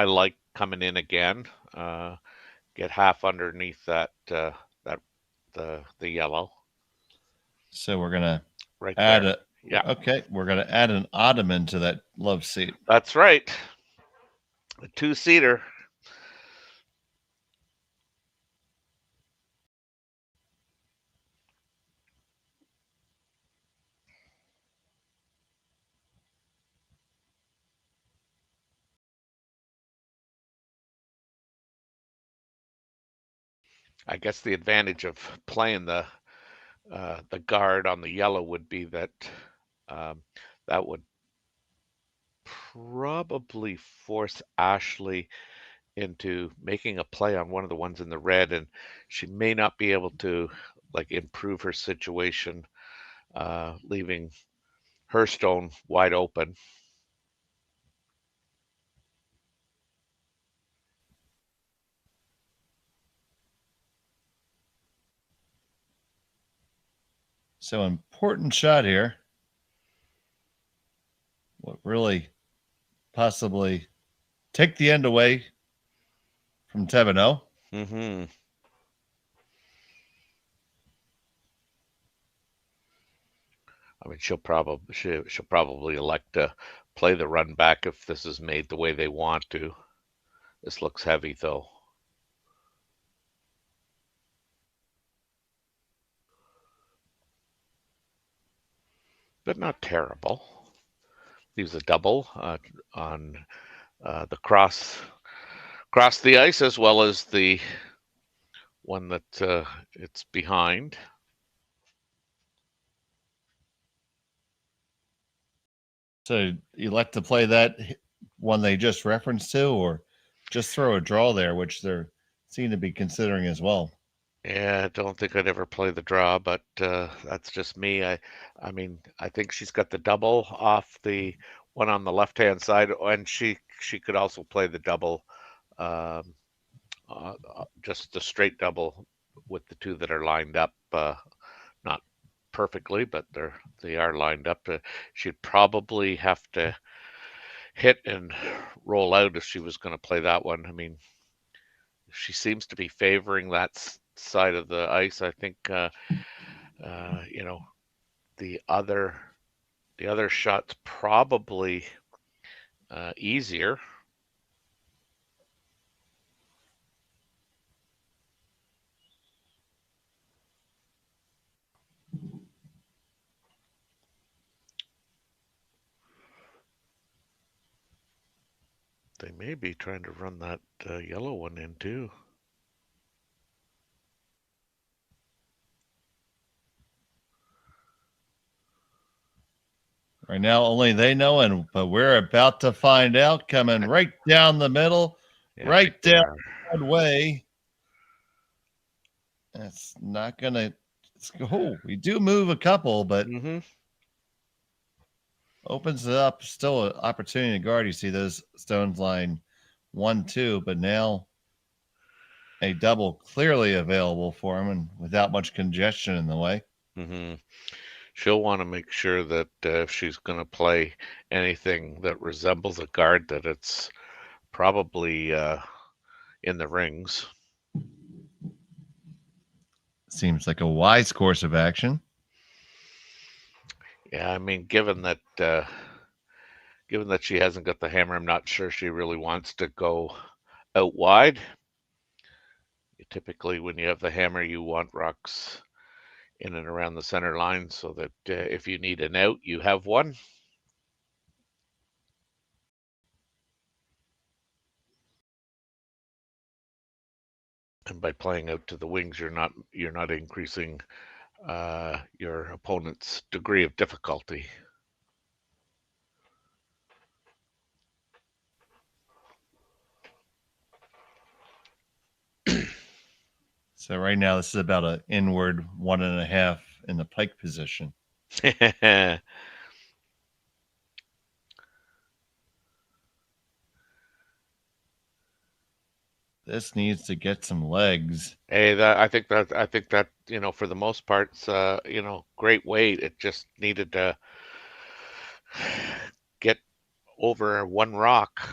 like coming in again, get half underneath that the yellow. So we're gonna add we're gonna add an ottoman to that love seat. That's right, a 2-seater. I guess the advantage of playing the guard on the yellow would be that that would probably force Ashley into making a play on one of the ones in the red, and she may not be able to like improve her situation, leaving her stone wide open. So important shot here. What really possibly take the end away from Thevenot. Mm-hmm. I mean, she'll probably elect to play the run back if this is made the way they want to. This looks heavy, though. But not terrible. Leaves a double on the cross the ice, as well as the one that it's behind. So you like to play that one they just referenced to, or just throw a draw there, which they're seem to be considering as well. Yeah, I don't think I'd ever play the draw, but that's just me. I mean, I think she's got the double off the one on the left-hand side, and she could also play the double, just the straight double with the two that are lined up, not perfectly, but they are lined up. She'd probably have to hit and roll out if she was going to play that one. I mean, she seems to be favoring that side of the ice. I think you know, the other shot's probably easier. They may be trying to run that yellow one in too. Right now, only they know, but we're about to find out. Coming right down the middle, Yeah, right down the way. It's not gonna. Oh, we do move a couple, but opens it up. Still an opportunity to guard. You see those stones line 1-2, but now a double clearly available for him, and without much congestion in the way. Mm-hmm. She'll want to make sure that if she's going to play anything that resembles a guard, that it's probably in the rings. Seems like a wise course of action. Yeah, I mean, given that she hasn't got the hammer, I'm not sure she really wants to go out wide. Typically, when you have the hammer, you want rocks in and around the center line so that if you need an out, you have one. And by playing out to the wings, you're not increasing your opponent's degree of difficulty. So right now, this is about an inward 1.5 in the pike position. This needs to get some legs. Hey, I think that you know, for the most part, it's you know, great weight. It just needed to get over one rock.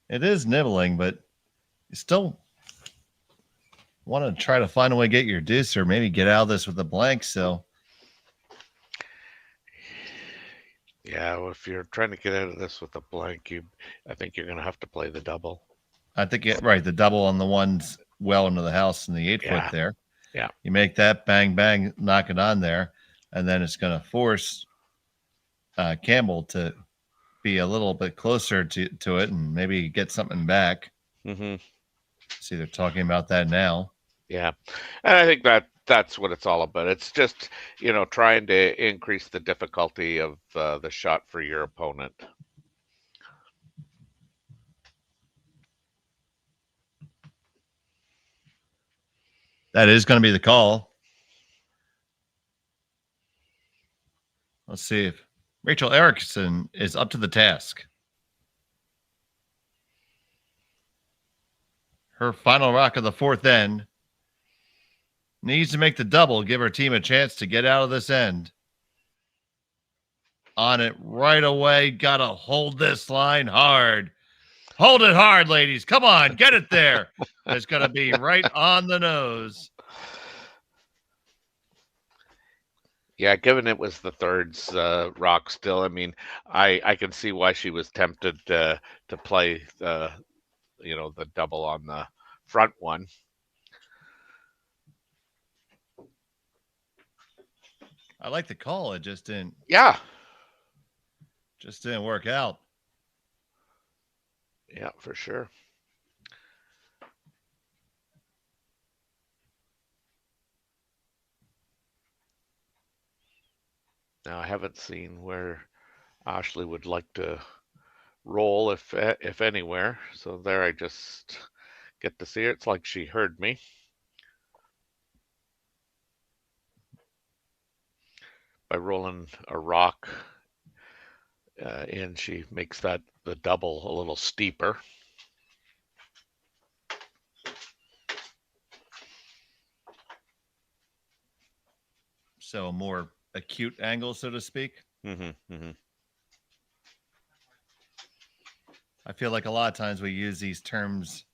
It is nibbling, but you still want to try to find a way to get your deuce, or maybe get out of this with a blank. So, yeah, well, if you're trying to get out of this with a blank, I think you're going to have to play the double. I think right, the double on the ones well into the house in the 8 foot there. Yeah, you make that bang bang, knock it on there, and then it's going to force Campbell to be a little bit closer to it and maybe get something back. Mm-hmm. See, they're talking about that now. Yeah, and I think that's what it's all about. It's just, you know, trying to increase the difficulty of the shot for your opponent. That is going to be the call. Let's see if Rachel Erickson is up to the task. Her final rock of the fourth end needs to make the double, give her team a chance to get out of this end. On it right away. Got to hold this line hard. Hold it hard, ladies. Come on, get it there. It's going to be right on the nose. Yeah, given it was the third's rock still, I mean, I can see why she was tempted to play the double on the front one. I like the call. It just didn't. Yeah. Just didn't work out. Yeah, for sure. Now, I haven't seen where Ashley would like to roll, if anywhere. So there, I just get to see her. It's like she heard me. By rolling a rock in, she makes the double a little steeper. So a more acute angle, so to speak. Mm-hmm, mm-hmm. I feel like a lot of times we use these terms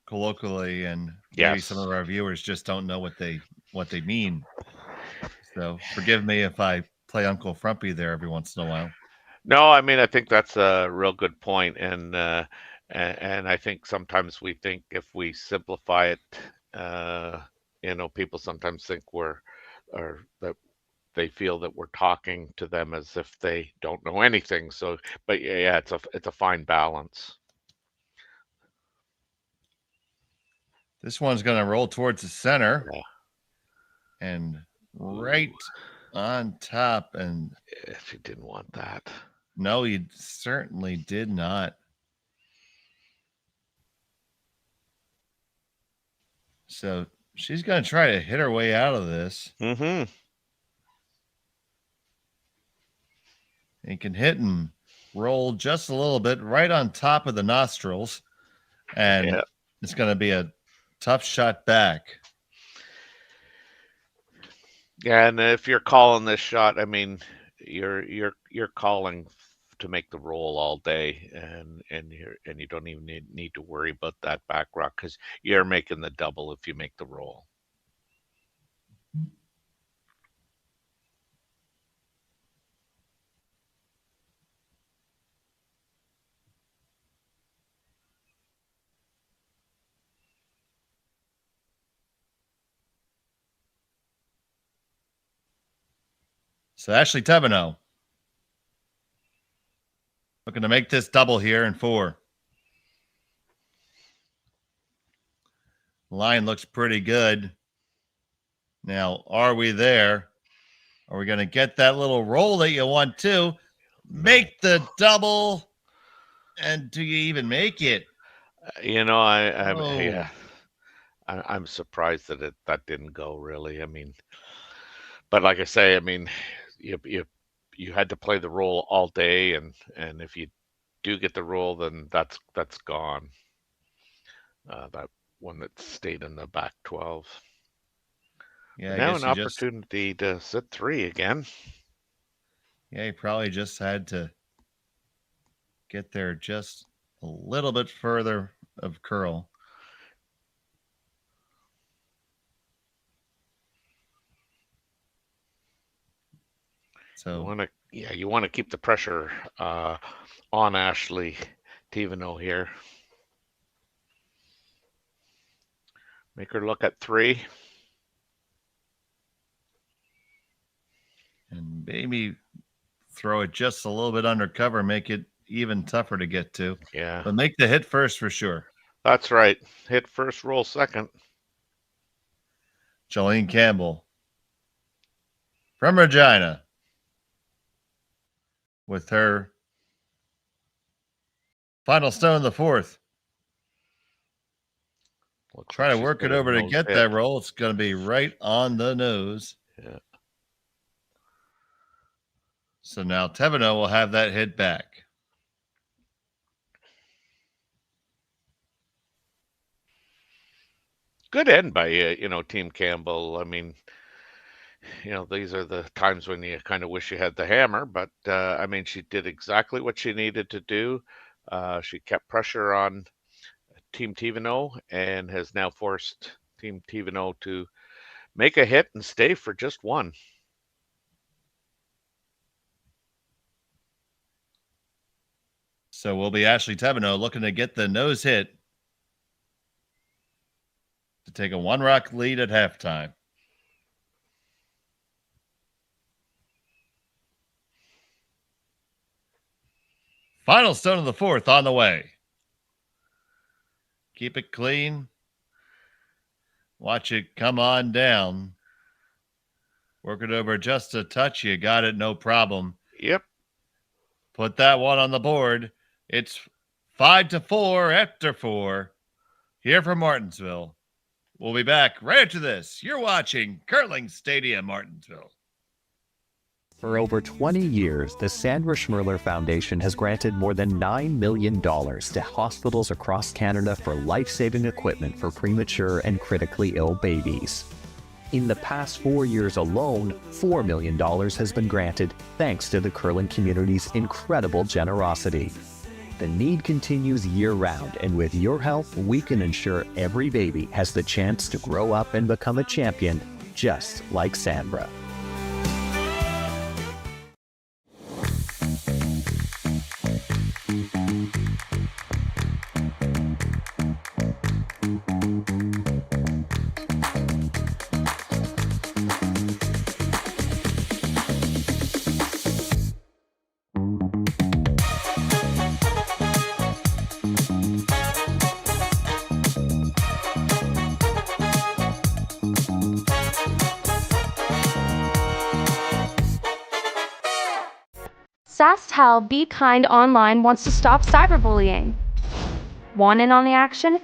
colloquially, and maybe some of our viewers just don't know what they mean. So forgive me if I play Uncle Frumpy there every once in a while. No, I mean, I think that's a real good point, and I think sometimes we think if we simplify it, people sometimes think that they feel that we're talking to them as if they don't know anything. So, but yeah, it's a fine balance. This one's going to roll towards the center, and right on top. And if you didn't want that, no, you certainly did not. So she's going to try to hit her way out of this. Mm-hmm. You can hit and roll just a little bit right on top of the nostrils, and it's going to be a tough shot back. Yeah, and if you're calling this shot, I mean, you're calling to make the roll all day, and you don't even need to worry about that back rock because you're making the double if you make the roll. So Ashley Thevenot looking to make this double here in 4. Line looks pretty good. Now, are we there? Are we going to get that little roll that you want to? Make the double. And do you even make it? I'm surprised that that didn't go, really. I mean, but like I say, I mean, you had to play the roll all day, and if you do get the roll, then that's gone. That one that stayed in the back 12. Yeah, now an opportunity to sit 3 again. Yeah, he probably just had to get there just a little bit further of curl. So you want to keep the pressure on Ashley Thevenot here. Make her look at 3. And maybe throw it just a little bit undercover, make it even tougher to get to. Yeah. But make the hit first for sure. That's right. Hit first, roll second. Jolene Campbell from Regina with her final stone in the 4th. Try to work it over to get that roll. It's going to be right on the nose. Yeah. So now Thevenot will have that hit back. Good end by Team Campbell. I mean, these are the times when you kind of wish you had the hammer, but I mean, she did exactly what she needed to do. She kept pressure on Team Thevenot and has now forced Team Thevenot to make a hit and stay for just one. So will be Ashley Thevenot looking to get the nose hit to take a 1-rock lead at halftime. Final stone of the fourth on the way. Keep it clean. Watch it come on down. Work it over just a touch. You got it, no problem. Yep. Put that one on the board. It's 5-4 after 4 here from Martinsville. We'll be back right after this. You're watching Curling Stadium, Martinsville. For over 20 years, the Sandra Schmerler Foundation has granted more than $9 million to hospitals across Canada for life-saving equipment for premature and critically ill babies. In the past 4 years alone, $4 million has been granted thanks to the curling community's incredible generosity. The need continues year-round, and with your help, we can ensure every baby has the chance to grow up and become a champion, just like Sandra. SaskTel Be Kind Online wants to stop cyberbullying. Want in on the action?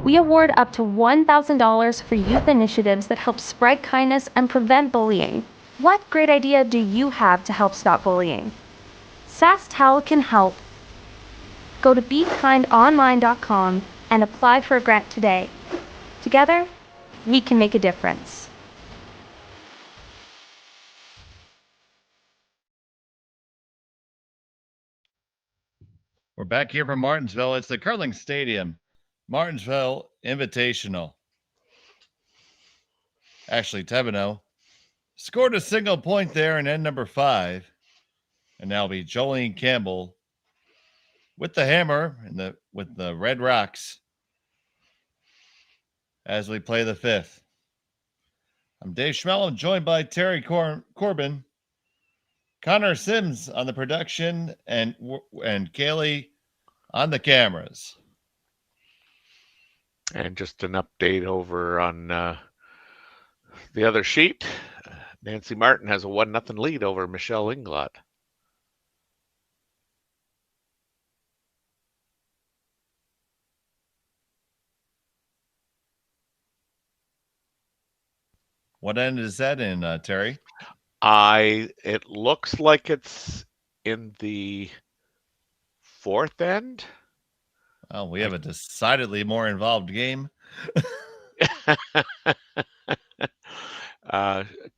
We award up to $1,000 for youth initiatives that help spread kindness and prevent bullying. What great idea do you have to help stop bullying? SaskTel can help. Go to BeKindOnline.com and apply for a grant today. Together, we can make a difference. We're back here from Martinsville. It's the Curling Stadium, Martinsville Invitational. Ashley Thevenot scored a single point there in end number 5. And now be Jolene Campbell with the hammer and with the red rocks as we play the 5th. I'm Dave Schmel. I'm joined by Terry Corbin. Connor Sims on the production and Cailey on the cameras. And just an update over on the other sheet. Nancy Martin has a 1-0 lead over Michelle Inglot. What end is that in, Terry? It looks like it's in the 4th end. Oh, we have a decidedly more involved game.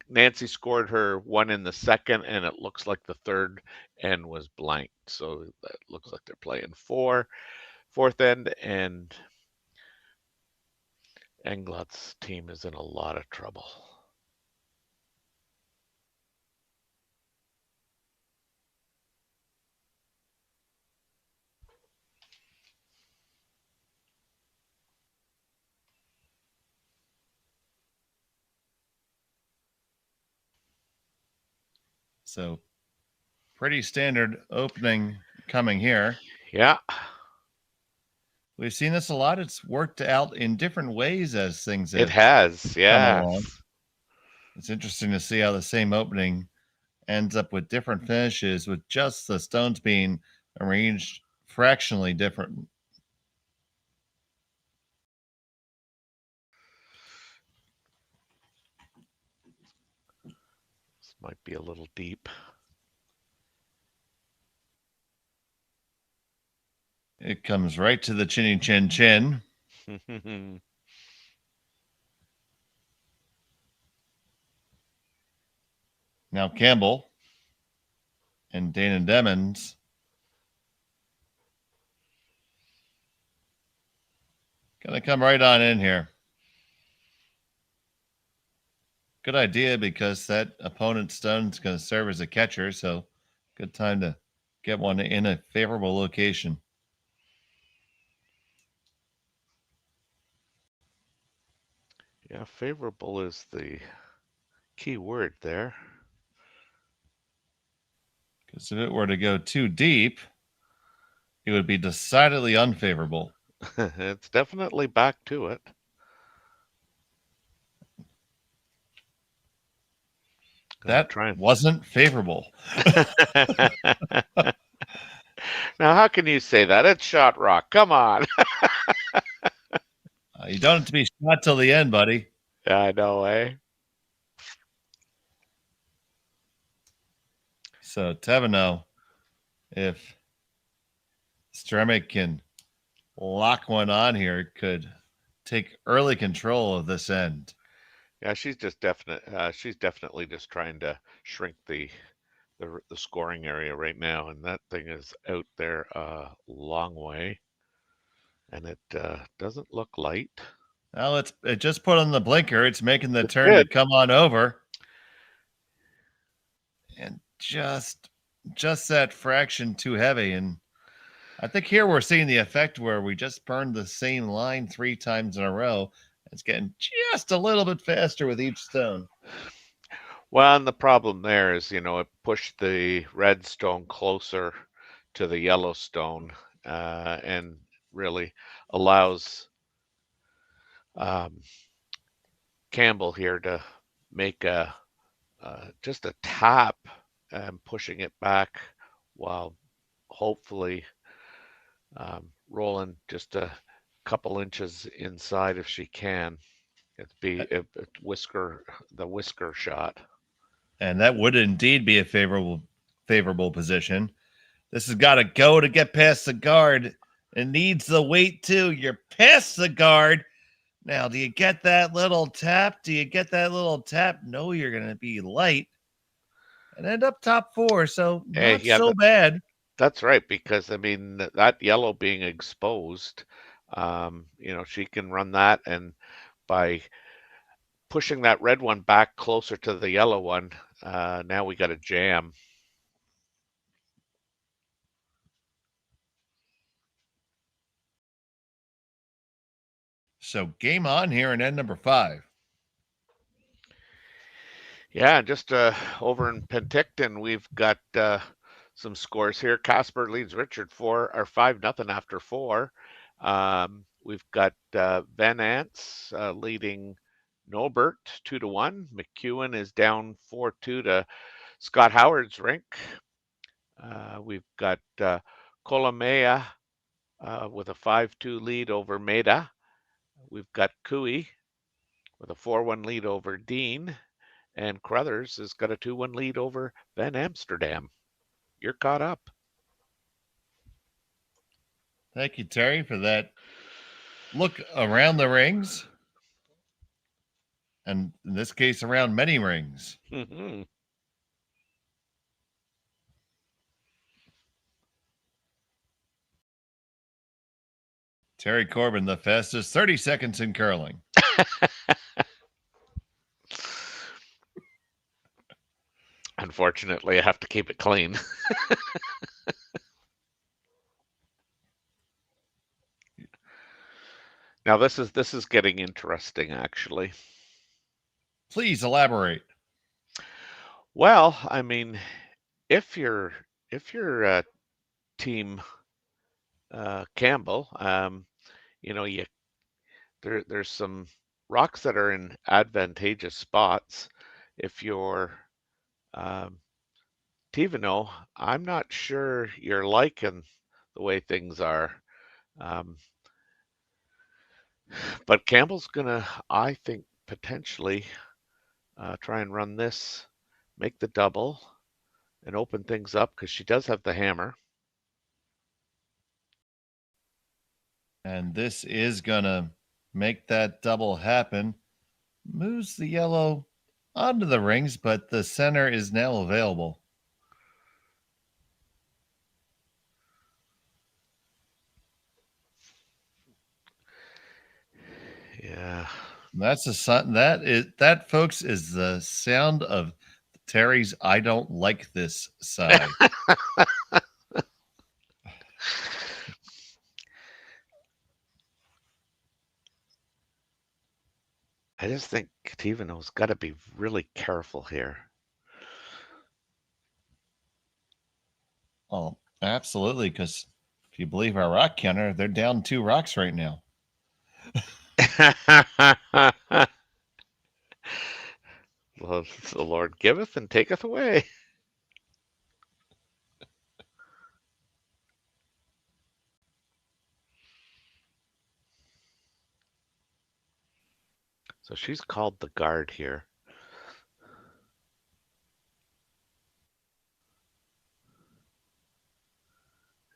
Nancy scored her 1 in the 2nd, and it looks like the 3rd end was blank. So that looks like they're playing 4th end, and Englot's team is in a lot of trouble. So pretty standard opening coming here. Yeah. We've seen this a lot. It's worked out in different ways as things It has, yeah. It's interesting to see how the same opening ends up with different finishes, with just the stones being arranged fractionally different. might be a little deep. It comes right to the chinny chin chin. Now Campbell and Dana Demmons gonna come right on in here. Good idea, because that opponent's stone is going to serve as a catcher, so good time to get one in a favorable location. Yeah, favorable is the key word there. Because if it were to go too deep, it would be decidedly unfavorable. It's definitely back to it. That wasn't favorable. Now, how can you say that? It's shot rock. Come on. You don't have to be shot till the end, buddy. Yeah, I know, eh? So Thevenot, if Stremick can lock one on here, could take early control of this end. Yeah, she's definitely just trying to shrink the scoring area right now, and that thing is out there a long way, and it doesn't look light. Well, it just put on the blinker. It's making the turn to come on over, and just that fraction too heavy. And I think here we're seeing the effect where we just burned the same line 3 times in a row. It's getting just a little bit faster with each stone. Well, and the problem there is, it pushed the red stone closer to the yellow stone, and really allows Campbell here to make just a tap and pushing it back, while hopefully rolling just a couple inches inside if she can. It'd be the whisker shot. And that would indeed be a favorable position. This has got to go to get past the guard. It needs the weight too. You're past the guard. Now, do you get that little tap? No, you're going to be light and end up top 4. So not so bad. That's right, because that yellow being exposed, she can run that, and by pushing that red one back closer to the yellow one, now we got a jam. So game on here in end number 5. Yeah, just over in Penticton, we've got some scores here. Casper leads Richard 5-0 after 4. We've got Van Ants leading Nobert 2-1. McEwen is down 4-2 to Scott Howard's rink. We've got Colomea with a 5-2 lead over Maida. We've got Cooey with a 4-1 lead over Dean. And Crothers has got a 2-1 lead over Van Amsterdam. You're caught up. Thank you, Terry, for that look around the rings. And in this case, around many rings. Mm-hmm. Terry Corbin, the fastest 30 seconds in curling. Unfortunately, I have to keep it clean. Now this is getting interesting, actually. Please elaborate. Well, if you're team Campbell, there's some rocks that are in advantageous spots. If you're Thevenot, I'm not sure you're liking the way things are. But Campbell's gonna, I think, potentially try and run this make the double and open things up because she does have the hammer. And this is going to make that double happen. Moves the yellow onto the rings, but the center is now available. Yeah. That's that, folks, is the sound of Terry's I don't like this side. I just think Thevenot's got to be really careful here. Oh, absolutely, because if you believe our rock counter, they're down 2 rocks right now. Well, the Lord giveth and taketh away. So she's called the guard here.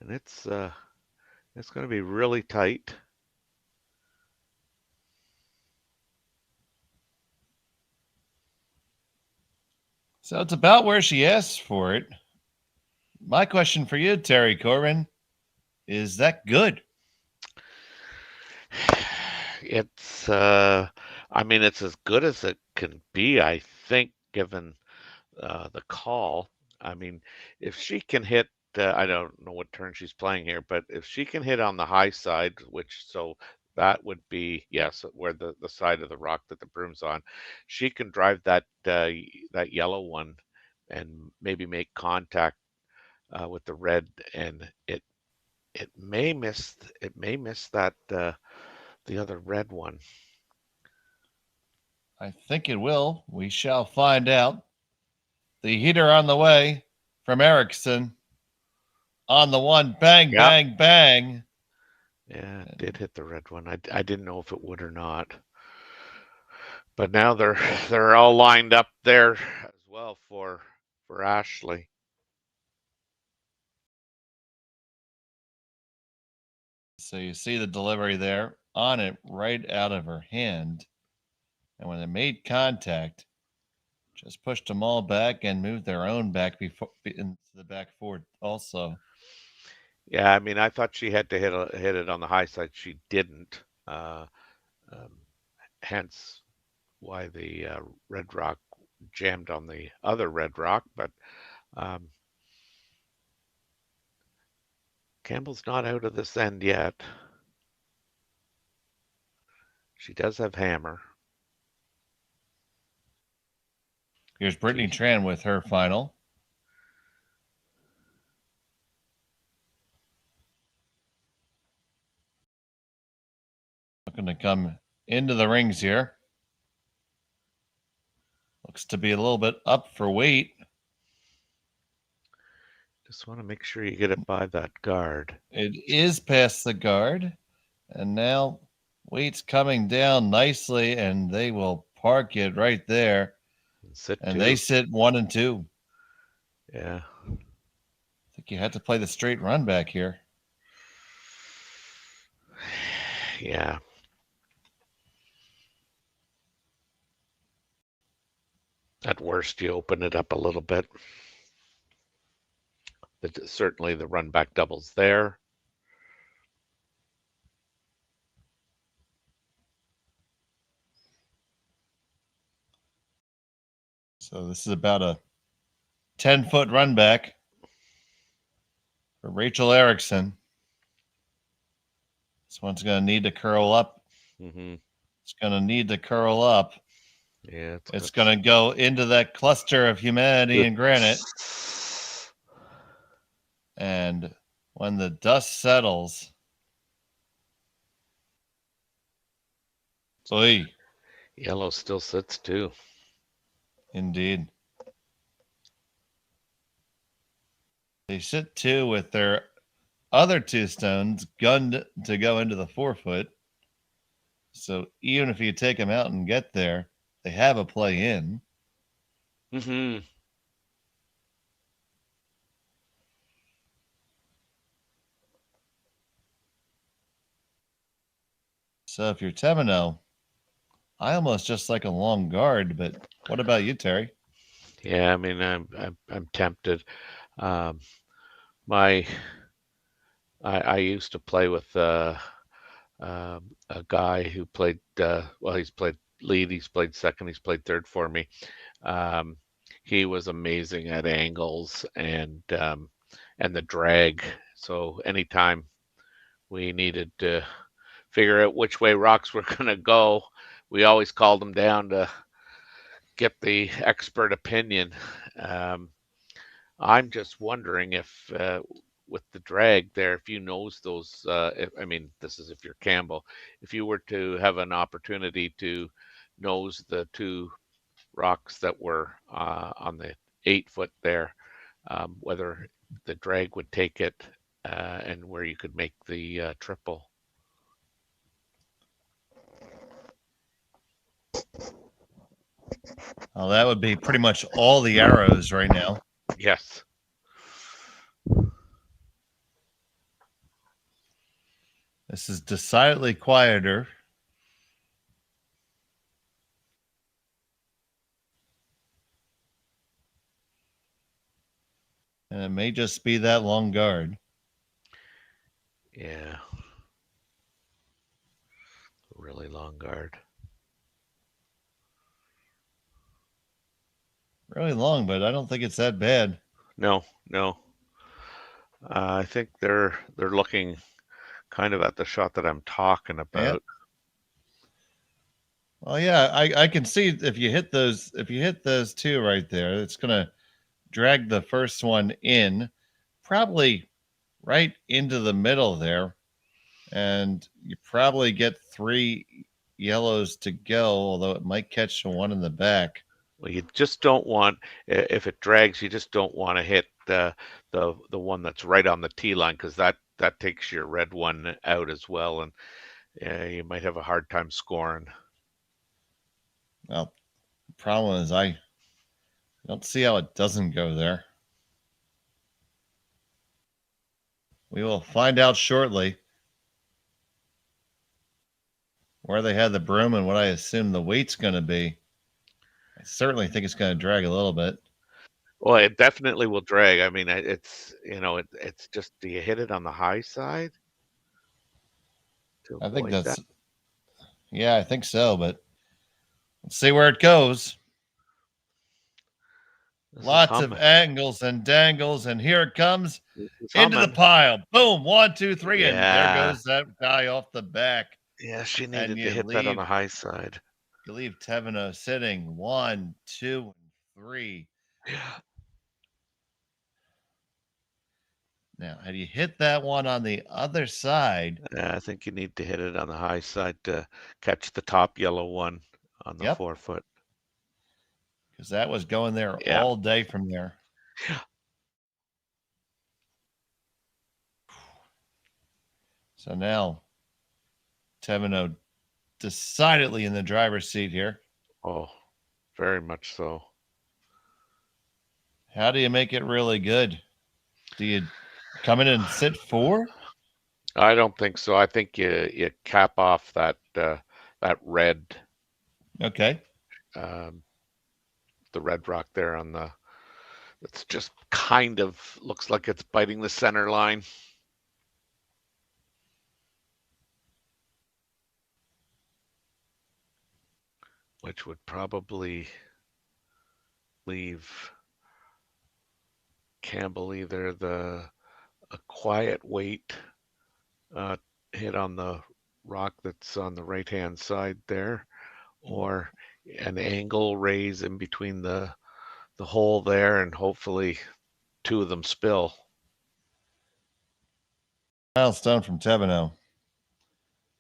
And it's going to be really tight. So it's about where she asked for it. My question for you, Terry Corbin, is that good? It's I mean, it's as good as it can be, I think, given the call. I mean, if she can hit, I don't know what turn she's playing here, but if she can hit on the high side, which so that would be, yes, where the side of the rock that the broom's on, she can drive that that yellow one and maybe make contact with the red, and it may miss that the other red one. I think it will. We shall find out. The heater on the way from Erickson. On the one, bang, Yep. bang, bang. Yeah, it did hit the red one. I didn't know if it would or not. But now they're all lined up there as well for Ashley. So you see the delivery there on it right out of her hand. And when they made contact, just pushed them all back and moved their own back before into the back forward also. Yeah, I mean, I thought she had to hit it on the high side. She didn't. Hence why the red rock jammed on the other red rock. But Campbell's not out of this end yet. She does have hammer. Here's Brittany Tran with her final. Looking to come into the rings here. Looks to be a little bit up for weight. Just want to make sure you get it by that guard. It is past the guard. And now weight's coming down nicely, and they will park it right there. And they sit 1 and 2. Yeah. I think you had to play the straight run back here. Yeah. At worst, you open it up a little bit. Certainly the run back doubles there. So this is about a 10-foot run back for Rachel Erickson. This one's going to need to curl up. Mm-hmm. It's going to need to curl up. Yeah, it's going to go into that cluster of humanity and granite. And when the dust settles, yellow still sits too. Indeed. They sit 2 with their other 2 stones gunned to go into the 4-foot. So even if you take them out and get there, they have a play in. Mm-hmm. So if you're Thevenot, I almost just like a long guard, but what about you, Terry? Yeah, I mean, I'm tempted. Um, my I used to play with a guy who played well, he's played lead, he's played second, he's played third for me. Um, he was amazing at angles and the drag. So anytime we needed to figure out which way rocks were going to go, we always called him down to get the expert opinion. Um, I'm just wondering if with the drag there, if you nose those, I mean, this is if you're Campbell, if you were to have an opportunity to nose the two rocks that were on the 8 foot there, whether the drag would take it and where you could make the triple. Oh, that would be pretty much all the arrows right now. Yes. This is decidedly quieter. And it may just be that long guard. Yeah. Really long guard. Really long, but I don't think it's that bad. No, no. I think they're looking kind of at the shot that I'm talking about. Yep. Well, yeah, I can see if you hit those two right there, it's gonna drag the first one in, probably right into the middle there, and you probably get 3 yellows to go, although it might catch the one in the back. Well, you just don't want, if it drags, you just don't want to hit the one that's right on the tee line, because that takes your red one out as well, and you might have a hard time scoring. Well, the problem is I don't see how it doesn't go there. We will find out shortly where they had the broom and what I assume the weight's going to be. I certainly think it's going to drag a little bit. Well, it definitely will drag. I mean, it's, it's just, do you hit it on the high side? I think that's, yeah, I think so, but let's see where it goes. Lots of angles and dangles, and here it comes into the pile. Boom, 1, 2, 3, and there goes that guy off the back. Yeah, she needed to hit that on the high side. You leave Thevenot sitting 1, 2, 3. Yeah. Now, had you hit that one on the other side? Yeah, I think you need to hit it on the high side to catch the top yellow one on the 4 foot. Because that was going there all day from there. Yeah. So now, Thevenot decidedly in the driver's seat here. Oh, very much so. How do you make it really good? Do you come in and sit 4? I don't think so. I think you cap off that red. Okay. The red rock there on the, it's just kind of looks like it's biting the center line. Which would probably leave Campbell either a quiet weight hit on the rock that's on the right hand side there, or an angle raise in between the hole there, and hopefully 2 of them spill. Milestone from Thevenot.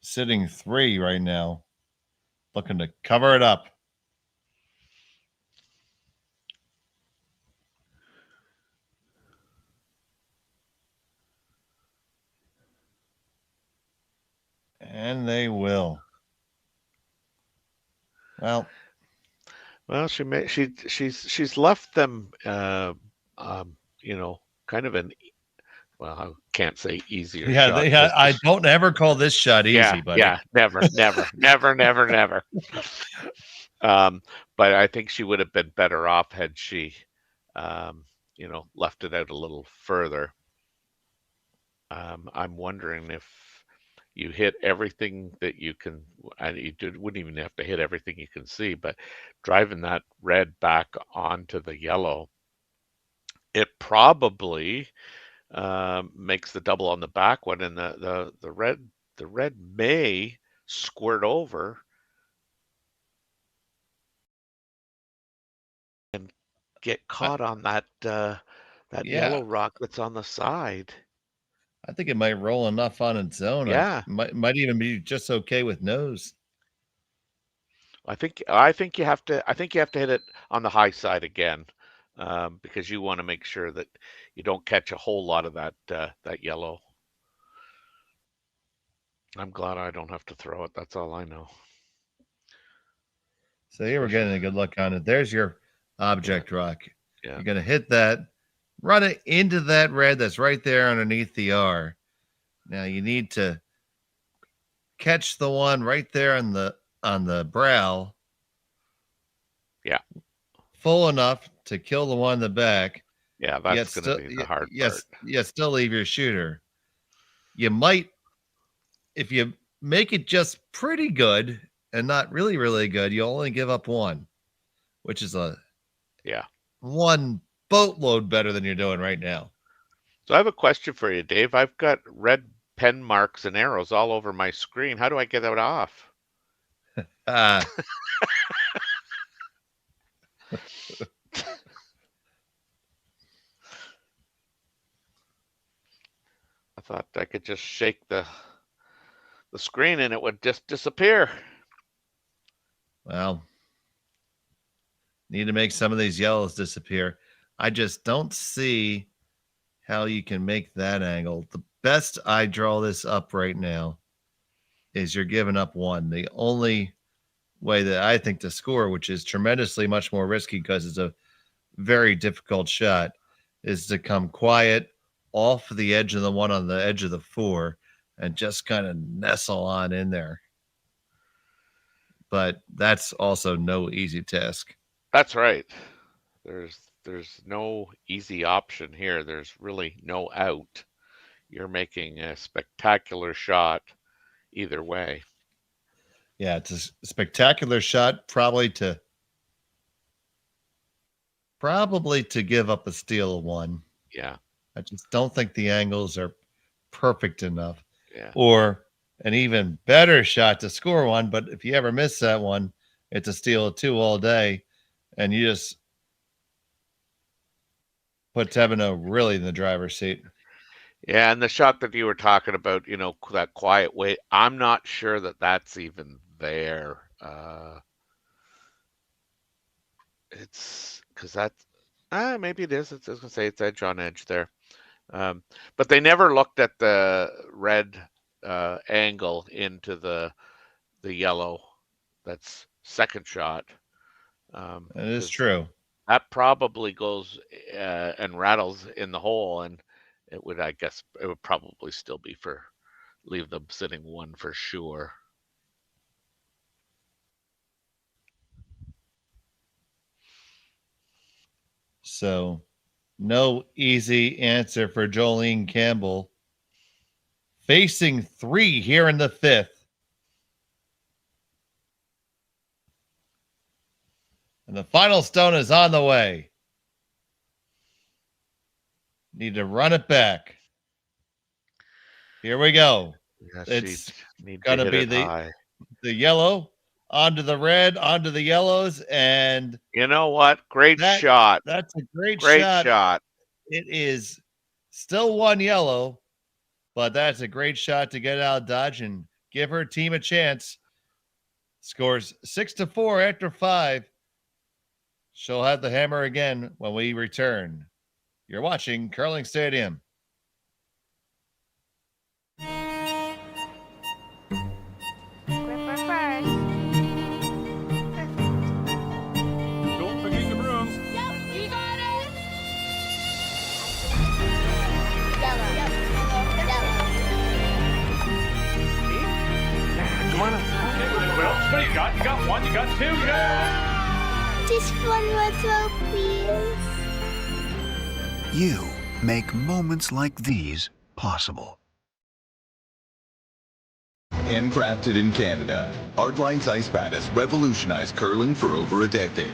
Sitting 3 right now. Looking to cover it up. And they will. Well, she's left them, kind of can't say easier. Yeah, shot. I don't ever call this shot easy, buddy. Yeah, never. But I think she would have been better off had she, left it out a little further. I'm wondering if you hit everything that you can, and wouldn't even have to hit everything you can see, but driving that red back onto the yellow, it probably makes the double on the back one, and the red may squirt over and get caught on that yellow rock that's on the side. I think it might roll enough on its own. Yeah. Might even be just okay with nose. I think you have to hit it on the high side again, because you want to make sure that you don't catch a whole lot of that yellow. I'm glad I don't have to throw it. That's all I know. So here we're getting a good look on it. There's your object rock. Yeah. You're gonna hit that, run it into that red that's right there underneath the R. Now you need to catch the one right there on the brow. Yeah. Full enough to kill the one in the back. Yeah, that's going to be the hard part. Yes, still leave your shooter. You might, if you make it just pretty good and not really, really good, you only give up one, which is one boatload better than you're doing right now. So I have a question for you, Dave. I've got red pen marks and arrows all over my screen. How do I get that off? I thought I could just shake the screen and it would just disappear. Well, need to make some of these yellows disappear. I just don't see how you can make that angle. The best I draw this up right now is you're giving up one. The only way that I think to score, which is tremendously much more risky because it's a very difficult shot, is to come quiet off the edge of the one on the edge of the 4 and just kind of nestle on in there. But that's also no easy task. That's right. There's no easy option here. There's really no out. You're making a spectacular shot either way. Yeah, it's a spectacular shot, probably to give up a steal of one. Yeah. I just don't think the angles are perfect enough. Yeah. Or an even better shot to score one, but if you ever miss that one, it's a steal of 2 all day, and you just put Thevenot really in the driver's seat. Yeah, and the shot that you were talking about, that quiet way, I'm not sure that that's even there. It's because that's maybe it is. I was going to say it's edge on edge there. But they never looked at the red angle into the yellow. That's second shot. That is true. That probably goes and rattles in the hole, and it would probably still be leave them sitting one for sure. So no easy answer for Jolene Campbell. Facing 3 here in the 5th. And the final stone is on the way. Need to run it back. Here we go. Yeah, it's going to be the yellow onto the red, onto the yellows, and you know what? Great shot. That's a great shot. It is still 1 yellow, but that's a great shot to get out of Dodge and give her team a chance. Scores 6-4 after 5. She'll have the hammer again when we return. You're watching Curling Stadium. Don't forget the brooms. Yep, you got it. Yellow. Stick with it, Will. What do you got? You got one, you got two, Just one more throw, please. You make moments like these possible. Handcrafted in Canada, Hardline's ice pad has revolutionized curling for over a decade.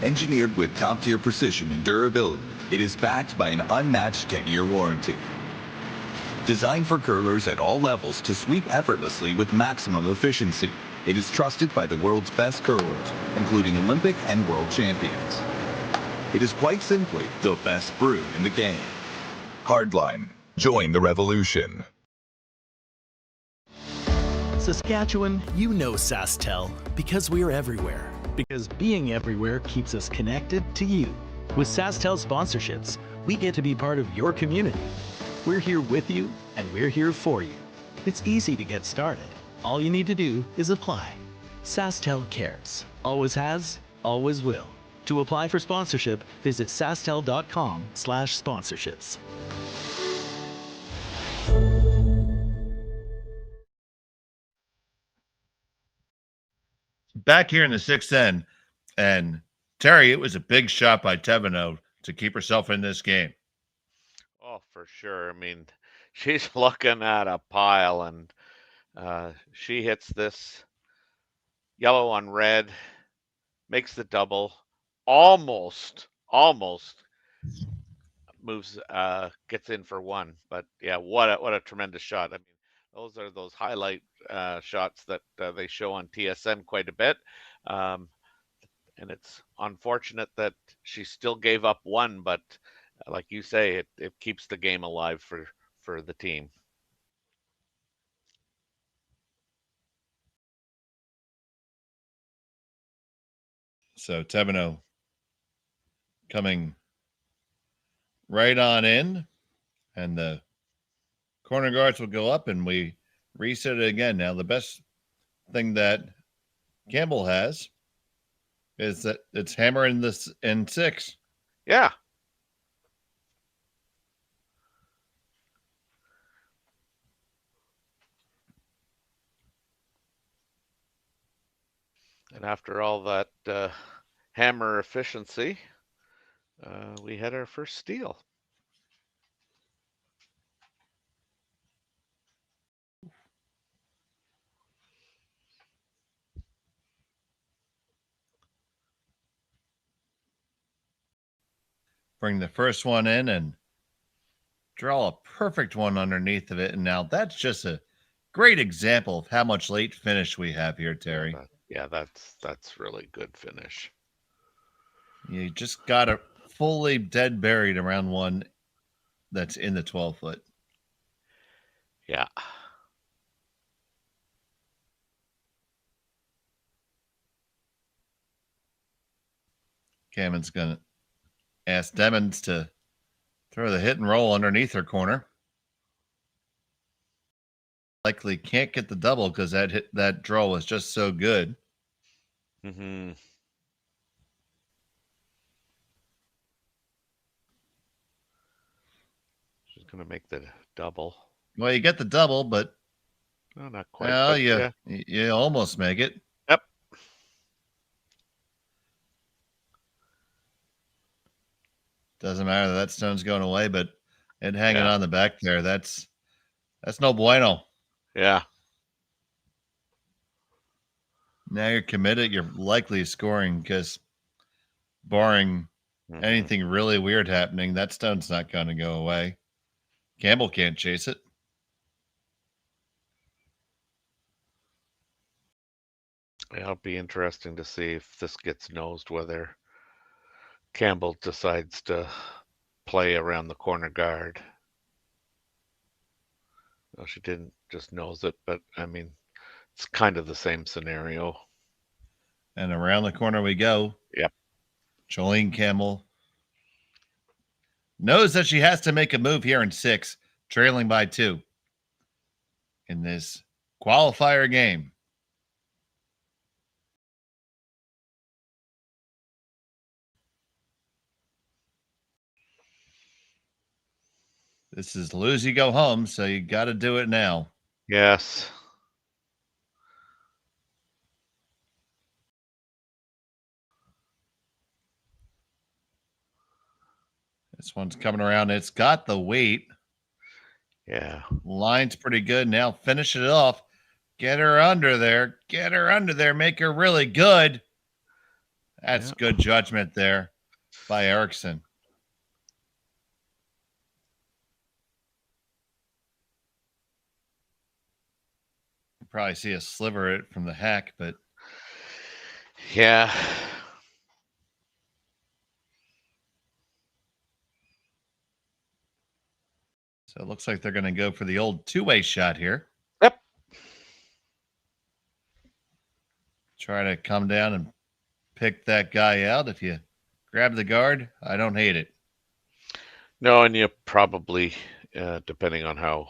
Engineered with top-tier precision and durability, it is backed by an unmatched 10-year warranty. Designed for curlers at all levels to sweep effortlessly with maximum efficiency, it is trusted by the world's best curlers, including Olympic and world champions. It is quite simply the best brew in the game. Hardline. Join the revolution. Saskatchewan, you know SaskTel because we're everywhere. Because being everywhere keeps us connected to you. With SaskTel sponsorships, we get to be part of your community. We're here with you, and we're here for you. It's easy to get started. All you need to do is apply. SaskTel cares. Always has, always will. To apply for sponsorship, visit sastel.com/sponsorships. Back here in the sixth end, and Terry, it was a big shot by Thevenot to keep herself in this game. Oh, for sure. I mean, she's looking at a pile, and she hits this yellow on red, makes the double, almost moves, gets in for one. But yeah, what a tremendous shot. I mean, those are those highlight shots that they show on TSN quite a bit. And it's unfortunate that she still gave up one, but like you say, it keeps the game alive for the team. So Thevenot coming right on in, and the corner guards will go up, and we reset it again. Now, the best thing that Campbell has is that it's hammering this in six. Yeah. And after all that hammer efficiency, we had our first steal. Bring the first one in and draw a perfect one underneath of it. And now that's just a great example of how much late finish we have here, Terry. Yeah, that's really good finish. You just got it fully dead buried around one that's in the 12-foot. Yeah. Camen's going to ask Demons to throw the hit and roll underneath her corner. Likely can't get the double because that draw was just so good. Mm-hmm. She's going to make the double. Well, you get the double, but no, not quite. Well, yeah. You almost make it. Yep. Doesn't matter that stone's going away, but it hanging on the back there, that's no bueno. Yeah. Now you're committed. You're likely scoring because barring anything really weird happening, that stone's not going to go away. Campbell can't chase it. It'll be interesting to see if this gets nosed, whether Campbell decides to play around the corner guard. Well, she didn't just nose it, but I mean, it's kind of the same scenario. And around the corner we go. Yep. Jolene Campbell knows that she has to make a move here in 6, trailing by 2 in this qualifier game. This is lose, you go home, so you got to do it now. Yes. This one's coming around. It's got the weight. Yeah. Line's pretty good. Now finish it off. Get her under there. Get her under there. Make her really good. That's good judgment there by Erickson. You probably see a sliver of it from the hack, but yeah. So it looks like they're going to go for the old two-way shot here. Yep. Try to come down and pick that guy out. If you grab the guard, I don't hate it. No, and you probably, depending on how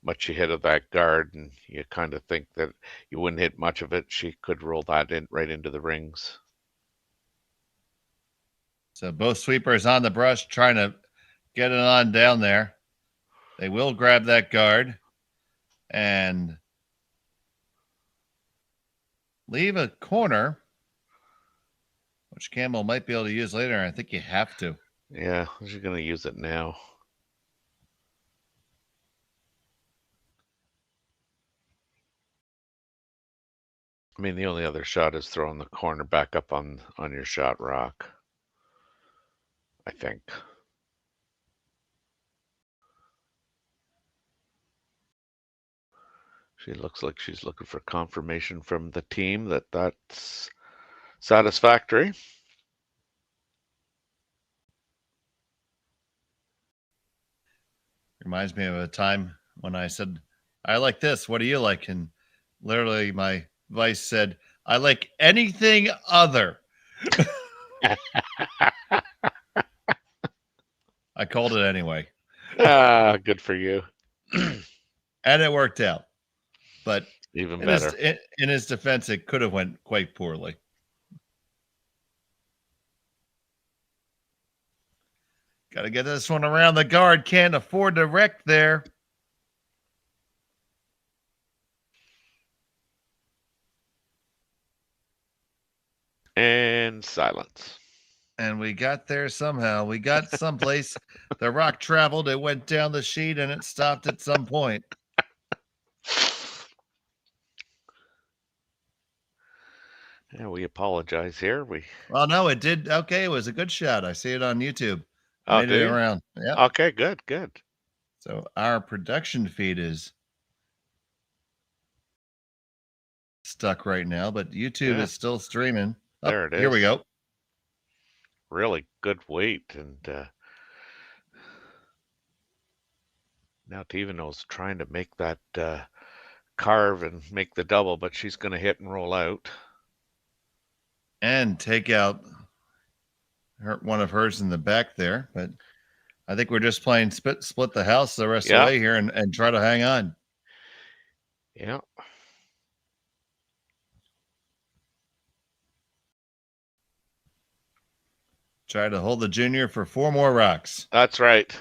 much you hit of that guard, and you kind of think that you wouldn't hit much of it, she could roll that in right into the rings. So both sweepers on the brush trying to get it on down there. They will grab that guard and leave a corner, which Campbell might be able to use later. I think you have to. Yeah, she's going to use it now. I mean, the only other shot is throwing the corner back up on your shot rock, I think. She looks like she's looking for confirmation from the team that that's satisfactory. Reminds me of a time when I said, I like this. What do you like? And literally my vice said, I like anything other. I called it anyway. Good for you. And it worked out. But even better. In his defense, it could have went quite poorly. Got to get this one around the guard. Can't afford to wreck there. And silence. And we got there somehow. We got someplace. The rock traveled. It went down the sheet and it stopped at some point. Yeah, we apologize here. Well, no, it did. Okay, it was a good shot. I see it on YouTube. Oh, Made it around. Yeah. Okay, good. So our production feed is stuck right now, but YouTube is still streaming. Oh, there it is. Here we go. Really good weight, and now Thevenot's trying to make that carve and make the double, but she's going to hit and roll out. And take out one of hers in the back there. But I think we're just playing split the house the rest of the way here and try to hang on. Yeah. Try to hold the junior for 4 more rocks. That's right.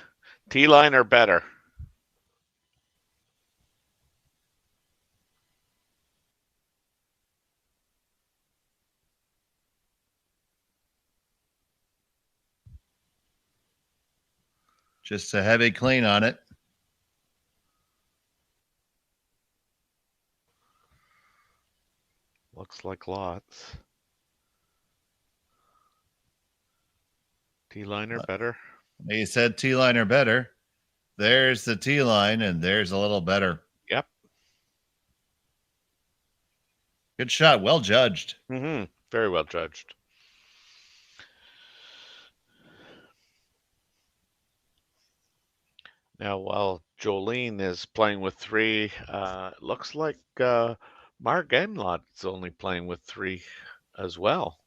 T-line or better. Just a heavy clean on it. Looks like lots. T-line or better. He said T-line or better. There's the T-line, and there's a little better. Yep. Good shot. Well judged. Mm-hmm. Very well judged. Now, while Jolene is playing with 3, it looks like Mark Enlot's only playing with 3 as well.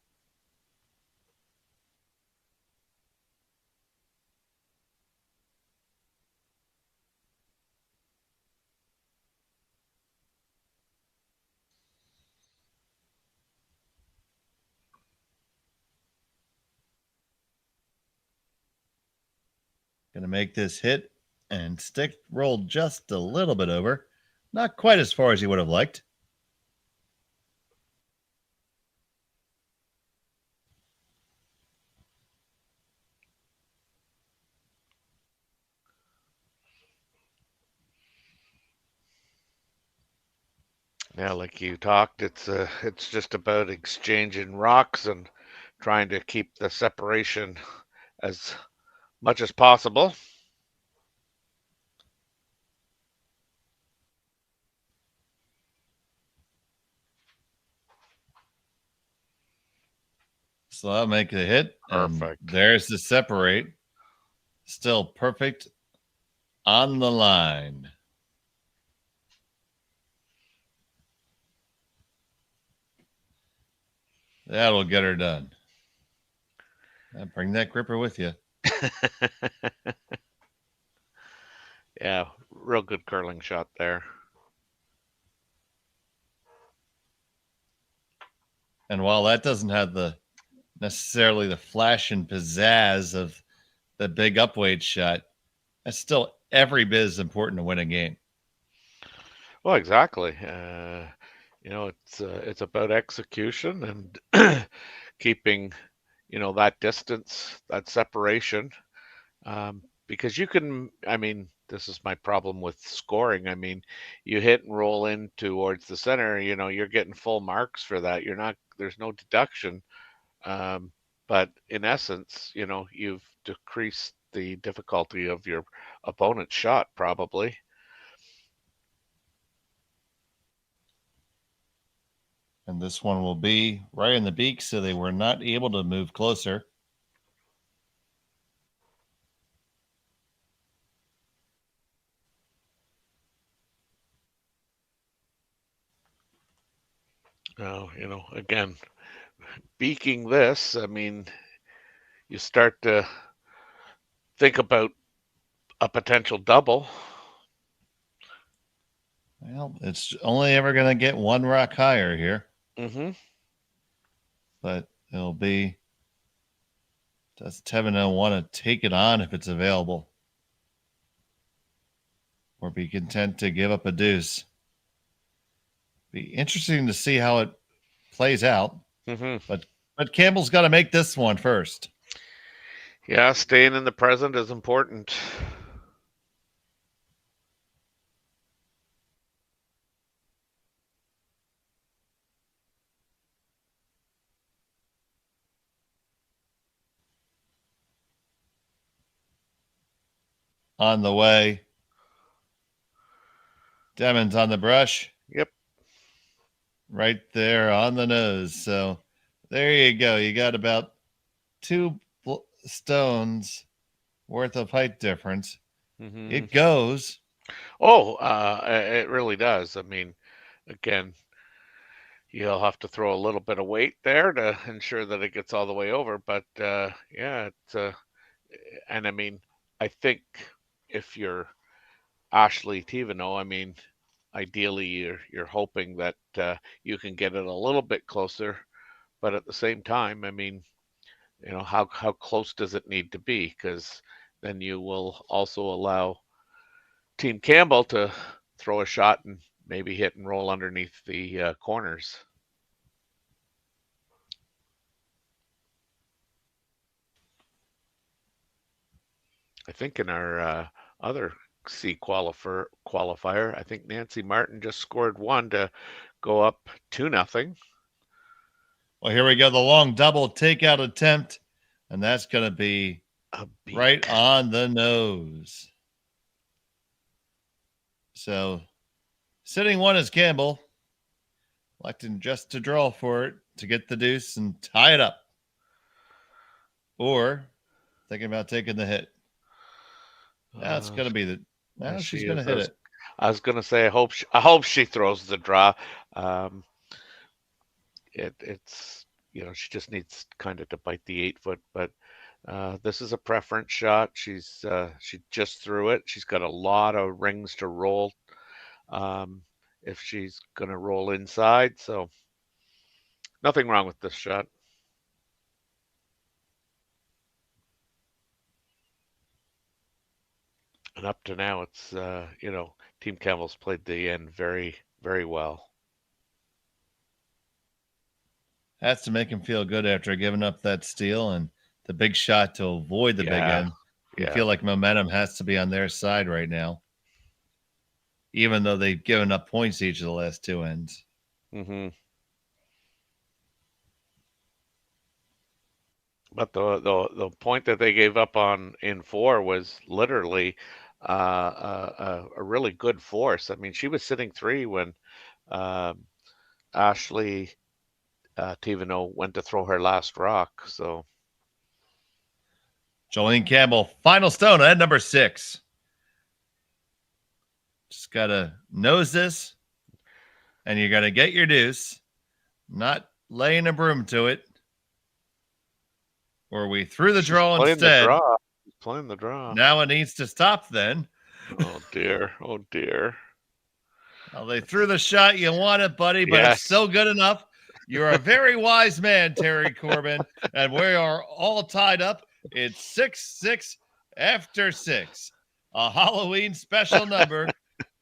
Going to make this hit and stick rolled just a little bit over. Not quite as far as you would have liked. Yeah, like you talked, it's just about exchanging rocks and trying to keep the separation as much as possible. So I'll make the hit. Perfect. There's the separate. Still perfect on the line. That'll get her done. Bring that gripper with you. Yeah, real good curling shot there. And while that doesn't have necessarily the flash and pizzazz of the big upweight shot, that's still every bit as important to win a game. Well, exactly. It's about execution and keeping, that distance, that separation. Because you can, this is my problem with scoring. You hit and roll in towards the center, you're getting full marks for that. There's no deduction. But in essence, you've decreased the difficulty of your opponent's shot probably. And this one will be right in the beak, so they were not able to move closer. Again, beaking this, you start to think about a potential double. Well, it's only ever going to get one rock higher here. Mm-hmm. But it'll be, does Thevenot want to take it on if it's available? Or be content to give up a deuce? Be interesting to see how it plays out. Mm-hmm. But Campbell's got to make this one first. Yeah, staying in the present is important. On the way. Demon's on the brush. Yep. Right there on the nose. So there you go. You got about 2 stones worth of height difference. Mm-hmm. It goes. Oh, it really does. Again, you'll have to throw a little bit of weight there to ensure that it gets all the way over. But yeah, I think if you're Ashley Thevenot, ideally you're hoping that you can get it a little bit closer, but at the same time, how close does it need to be? Because then you will also allow Team Campbell to throw a shot and maybe hit and roll underneath the corners. I think in our other C qualifier, I think Nancy Martin just scored 1 to go up 2-0. Well, here we go. The long double takeout attempt, and that's going to be right on the nose. So sitting 1 is Campbell, electing just to draw for it to get the deuce and tie it up. Or thinking about taking the hit. That's going to be she's going to hit it. I was going to say, I hope she throws the draw. It's she just needs kind of to bite the 8-foot, but this is a preference shot. She just threw it. She's got a lot of rings to roll if she's going to roll inside. So nothing wrong with this shot. And up to now, it's, Team Campbell's played the end very, very well. Has to make him feel good after giving up that steal and the big shot to avoid the big end. You feel like momentum has to be on their side right now, even though they've given up points each of the last 2 ends. Mm-hmm. But the point that they gave up on in 4 was literally a really good force. I mean, she was sitting 3 when Ashley Thevenot went to throw her last rock. So Jolene Campbell, final stone at number 6. Just gotta nose this, and you're gonna get your deuce, not laying a broom to it. Or we threw the draw instead. She's playing the draw. Now it needs to stop then. Oh dear. Oh dear. Well, they threw the shot. You want it, buddy, but it's still good enough. You're a very wise man, Terry Corbin, and we are all tied up. It's 6-6 after 6. A Halloween special number.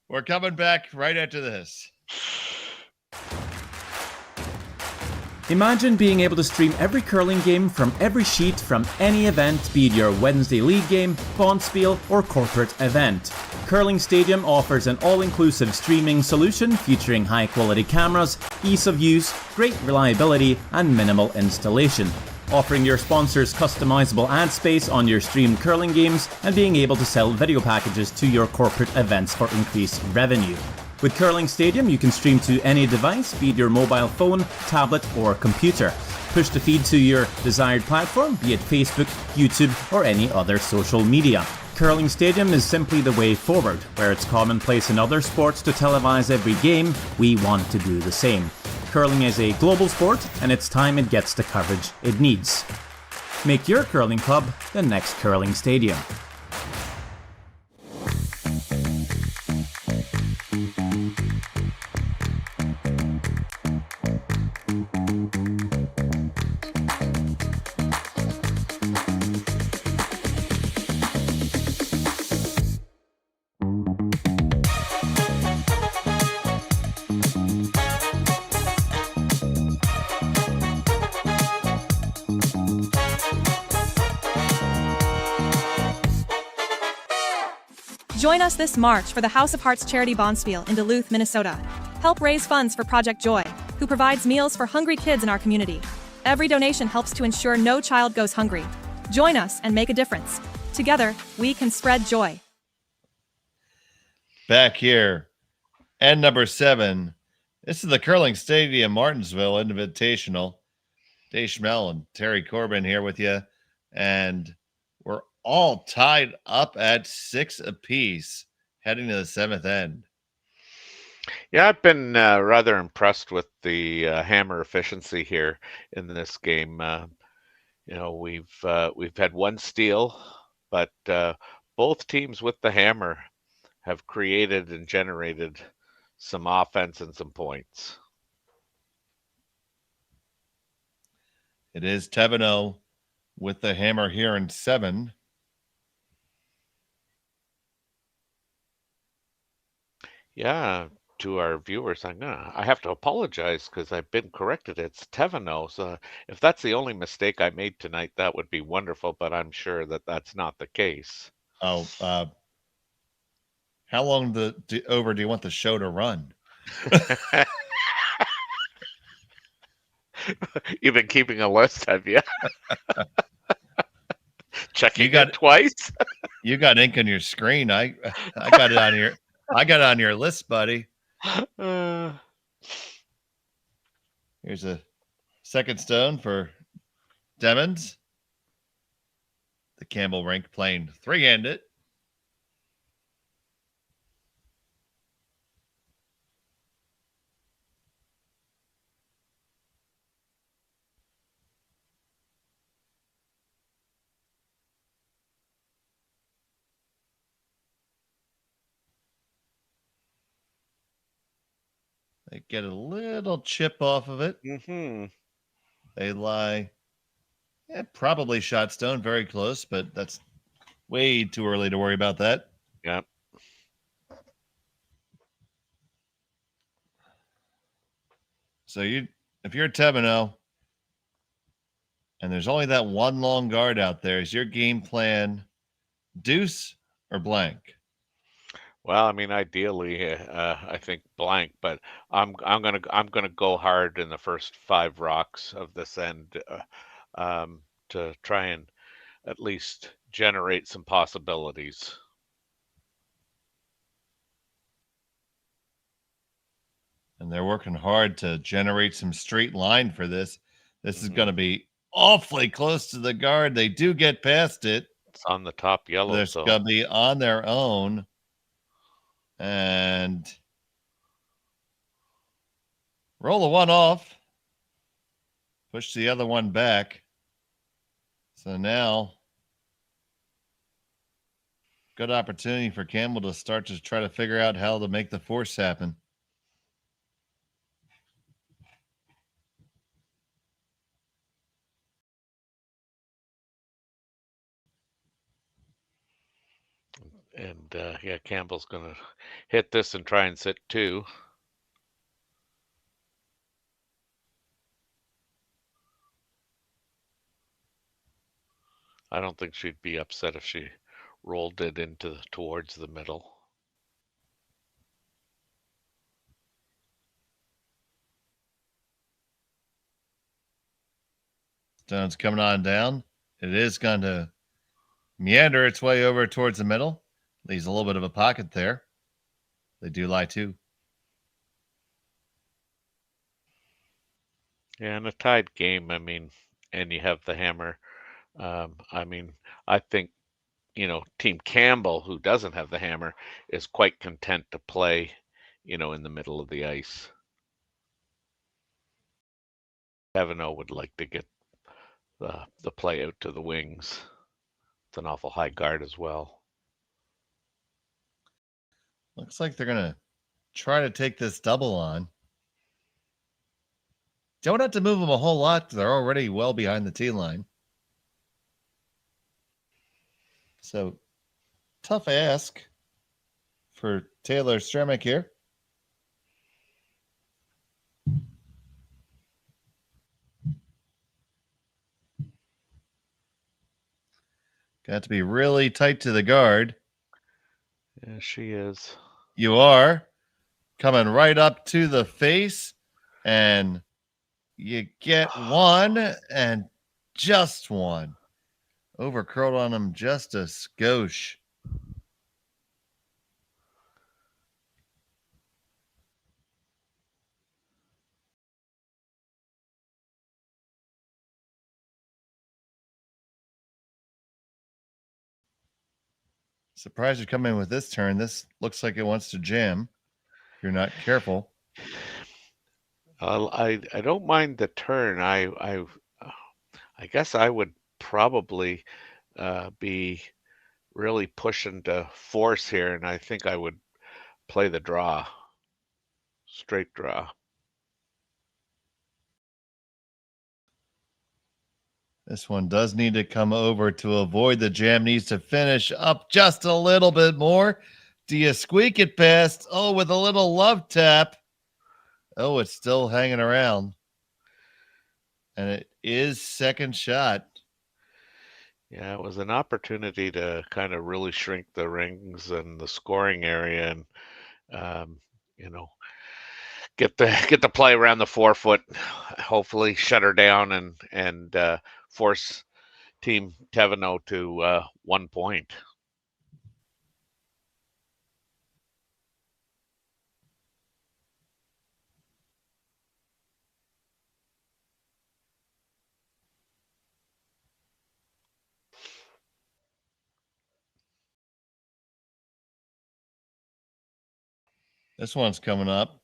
We're coming back right after this. Imagine being able to stream every curling game from every sheet from any event, be it your Wednesday league game, bonspiel, or corporate event. Curling Stadium offers an all-inclusive streaming solution featuring high-quality cameras, ease of use, great reliability, and minimal installation. Offering your sponsors customizable ad space on your streamed curling games and being able to sell video packages to your corporate events for increased revenue. With Curling Stadium, you can stream to any device, be it your mobile phone, tablet, or computer. Push the feed to your desired platform, be it Facebook, YouTube, or any other social media. Curling Stadium is simply the way forward. Where it's commonplace in other sports to televise every game, we want to do the same. Curling is a global sport, and it's time it gets the coverage it needs. Make your curling club the next Curling Stadium. Join us this March for the House of Hearts Charity Bonspiel in Duluth, Minnesota. Help raise funds for Project Joy, who provides meals for hungry kids in our community. Every donation helps to ensure no child goes hungry. Join us and make a difference. Together, we can spread joy. Back here, and number 7. This is the Curling Stadium Martinsville Invitational. Dave Schmel and Terry Corbin here with you. And we're all tied up at 6 apiece heading to the 7th end. Yeah, I've been rather impressed with the hammer efficiency here in this game. We've had one steal, but both teams with the hammer have created and generated some offense and some points. It is Thevenot with the hammer here in 7. Yeah, to our viewers, I have to apologize because I've been corrected. It's Thevenot. So if that's the only mistake I made tonight, that would be wonderful. But I'm sure that that's not the case. Oh, how long over do you want the show to run? You've been keeping a list, have you? Checking it twice. You got ink on your screen. I got it on your. I got it on your list, buddy. Here's a second stone for Demons. The Campbell rink playing 3-handed. They get a little chip off of it. Mm-hmm. They lie. Yeah, probably shot stone, very close, but that's way too early to worry about that. Yep. So if you're Thevenot, and there's only that one long guard out there, is your game plan deuce or blank? Well, I mean, ideally, I think blank, but I'm gonna go hard in the first 5 rocks of this end to try and at least generate some possibilities. And they're working hard to generate some straight line for this. This is Mhm. going to be awfully close to the guard. They do get past it. It's on the top yellow, They're so going to be on their own. And roll the one off. Push the other one back. So now, good opportunity for Campbell to start to try to figure out how to make the force happen. and yeah, Campbell's gonna hit this and try and sit 2. I don't think she'd be upset if she rolled it into towards the middle. Stone's coming on down. It is going to meander its way over towards the middle. Leaves a little bit of a pocket there. They do lie too. Yeah, in a tied game, I mean, and you have the hammer. I mean, I think, Team Campbell, who doesn't have the hammer, is quite content to play, in the middle of the ice. Thevenot would like to get the play out to the wings. It's an awful high guard as well. Looks like they're going to try to take this double on. Don't have to move them a whole lot. They're already well behind the tee line. So, tough ask for Taylor Stremick here. Got to be really tight to the guard. Yeah, she is. You are coming right up to the face, and you get one and just one. Over curled on him just a skosh. Surprised you come in with this turn. This looks like it wants to jam. If you're not careful. I don't mind the turn. I guess I would probably be really pushing to force here, and I think I would play the draw, straight draw. This one does need to come over to avoid the jam. Needs to finish up just a little bit more. Do you squeak it past? Oh, with a little love tap. Oh, it's still hanging around. And it is second shot. Yeah, it was an opportunity to kind of really shrink the rings and the scoring area, and get the play around the 4-foot. Hopefully, shut her down and force Team Thevenot to 1 point. This one's coming up.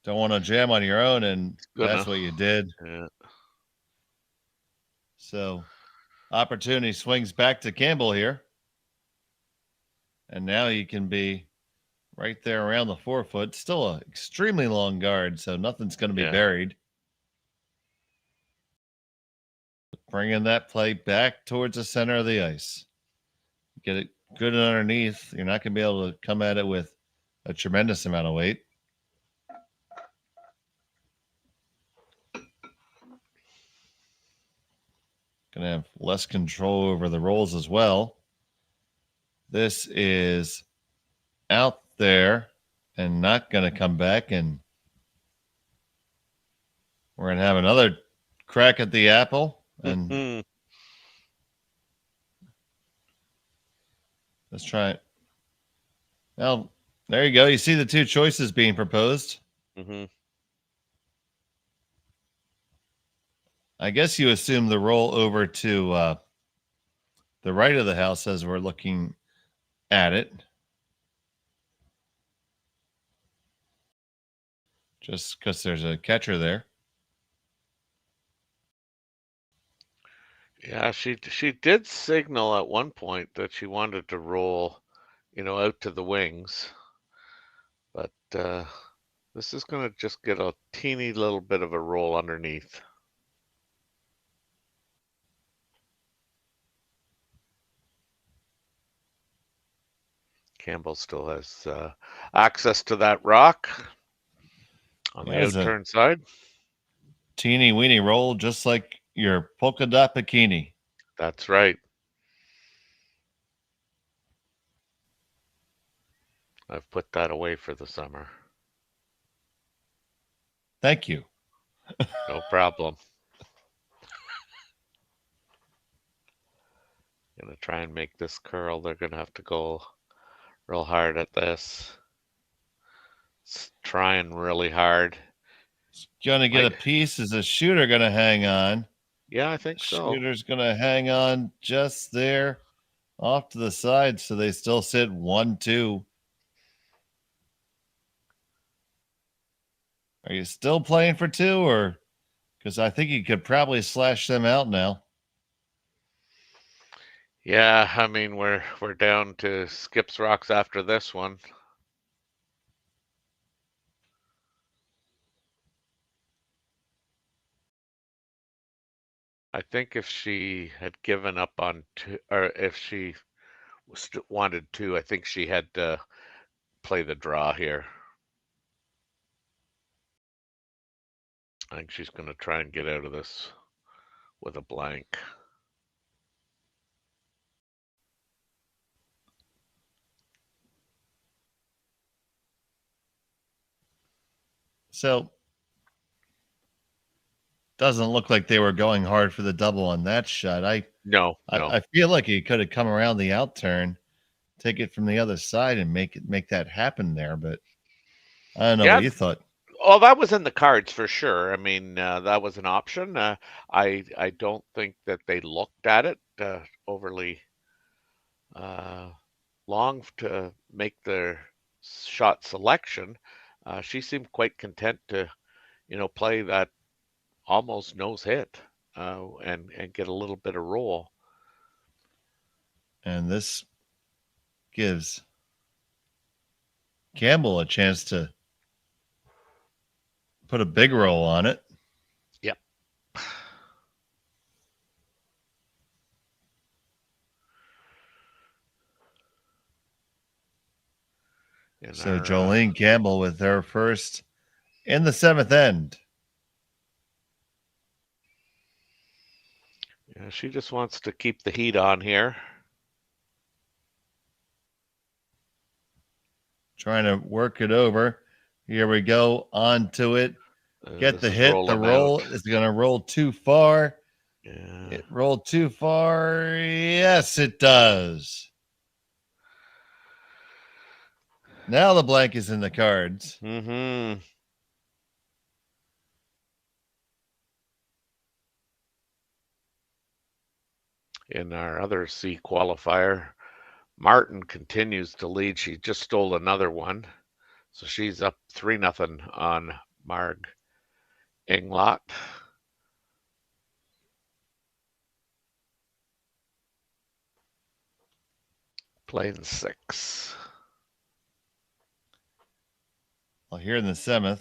Don't want to jam on your own, and that's what you did. Yeah. So, opportunity swings back to Campbell here. And now he can be right there around the 4-foot. Still an extremely long guard, so nothing's going to be buried. Bringing that play back towards the center of the ice. Get it good and underneath. You're not going to be able to come at it with a tremendous amount of weight. Going to have less control over the rolls as well. This is out there and not going to come back, and we're going to have another crack at the apple. And let's try it. Well, there you go. You see the two choices being proposed. I guess you assume the roll over to the right of the house as we're looking at it. Just because there's a catcher there. Yeah, she did signal at one point that she wanted to roll, out to the wings. But this is going to just get a teeny little bit of a roll underneath. Campbell still has access to that rock on the outturn side. Teeny weeny roll, just like your polka dot bikini. That's right. I've put that away for the summer. Thank you. No problem. Gonna try and make this curl. They're gonna have to go real hard at this. It's trying really hard. Gonna get a piece. Is the shooter gonna hang on? Yeah, I think so. Shooter's gonna hang on just there off to the side, so they still sit 1-2. Are you still playing for 2, or because I think you could probably slash them out now? Yeah, I mean we're down to skips rocks after this one. I think if she had given up on 2, or if she wanted to, I think she had to play the draw here. I think she's going to try and get out of this with a blank. So doesn't look like they were going hard for the double on that shot. No. I feel like he could have come around the outturn, take it from the other side, and make that happen there. But I don't know what you thought. Well, that was in the cards for sure. I mean, that was an option. I don't think that they looked at it overly long to make their shot selection. She seemed quite content to, play that almost nose hit and get a little bit of roll. And this gives Campbell a chance to put a big roll on it. Yep. So Jolene Campbell with her first in the 7th end. Yeah, she just wants to keep the heat on here. Trying to work it over. Here we go. Onto it. Get the hit. The roll is going to roll too far. Yeah. It rolled too far. Yes, it does. Now the blank is in the cards. Mm-hmm. In our other C qualifier, Martin continues to lead. She just stole another one. So she's up 3-0 on Marg Inglot. Playing 6. Well, here in the 7th.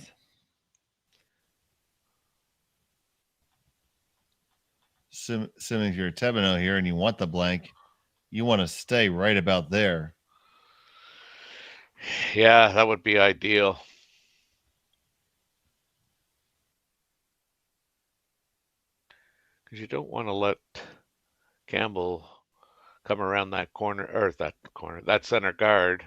Assuming if you're a Thevenot here and you want the blank, you want to stay right about there. Yeah, that would be ideal. Because you don't want to let Campbell come around that corner, or that center guard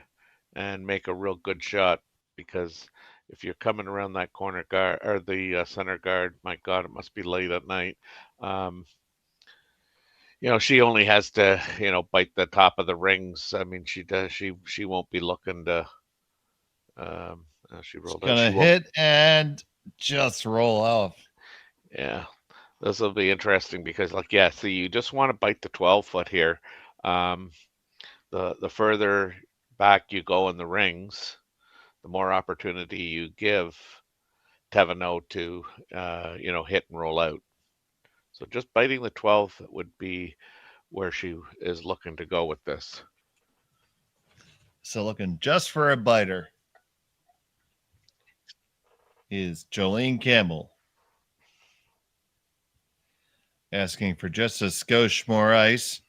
and make a real good shot, because if you're coming around that corner guard or the center guard, my God, it must be late at night. She only has to, bite the top of the rings. I mean, she does. She won't be looking to. She rolled. Gonna hit and just roll off. Yeah, this will be interesting because, see, you just want to bite the 12-foot here. The further back you go in the rings, the more opportunity you give Thevenot to, hit and roll out. So just biting the 12 would be where she is looking to go with this. So looking just for a biter is Jolene Campbell. Asking for just a skosh more ice.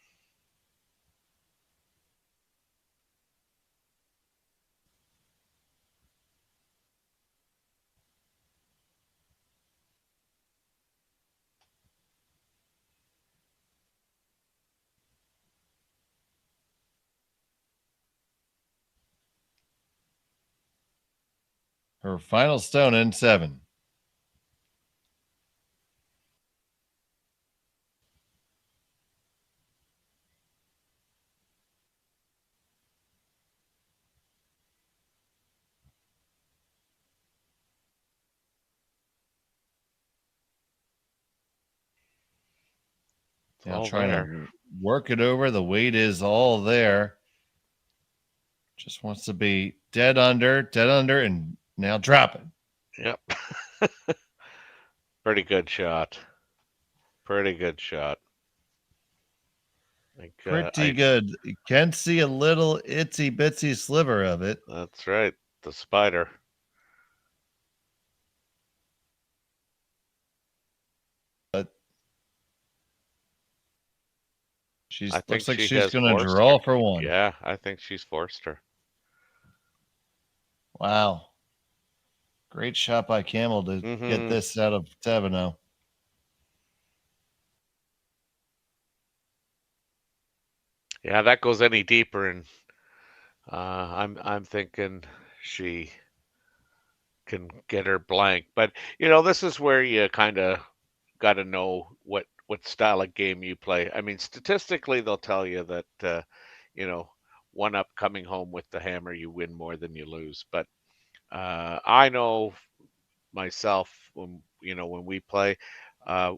Her final stone in 7. Now trying to work it over. The weight is all there. Just wants to be dead under, and now drop it. Yep. Pretty good shot. Pretty good shot. Pretty good. You can see a little itsy bitsy sliver of it. That's right. The spider. But looks like she's going to draw for one. Yeah, I think she's forced her. Wow. Great shot by Campbell to get this out of Thevenot. Yeah, that goes any deeper, and I'm thinking she can get her blank. But this is where you kind of got to know what style of game you play. I mean, statistically, they'll tell you that one up coming home with the hammer, you win more than you lose. But I know myself when we play,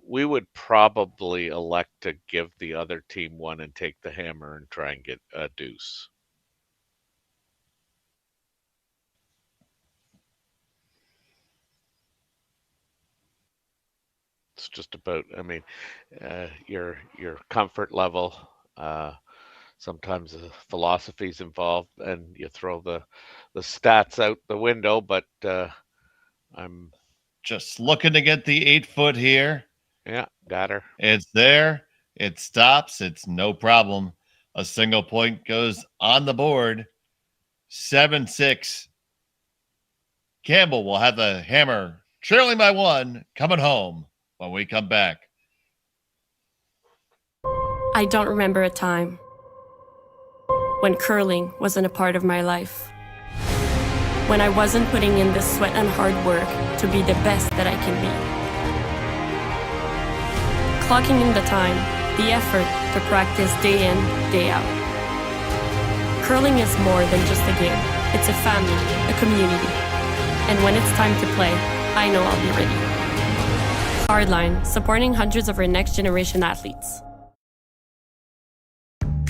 we would probably elect to give the other team one and take the hammer and try and get a deuce. It's just about, I mean, your comfort level. Sometimes the philosophy's involved, and you throw the stats out the window. But I'm just looking to get the 8-foot here. Yeah, got her. It's there. It stops. It's no problem. A single point goes on the board. 7-6. Campbell will have the hammer trailing by 1 coming home when we come back. I don't remember a time when curling wasn't a part of my life. When I wasn't putting in the sweat and hard work to be the best that I can be. Clocking in the time, the effort to practice day in, day out. Curling is more than just a game. It's a family, a community. And when it's time to play, I know I'll be ready. Hardline, supporting hundreds of our next generation athletes.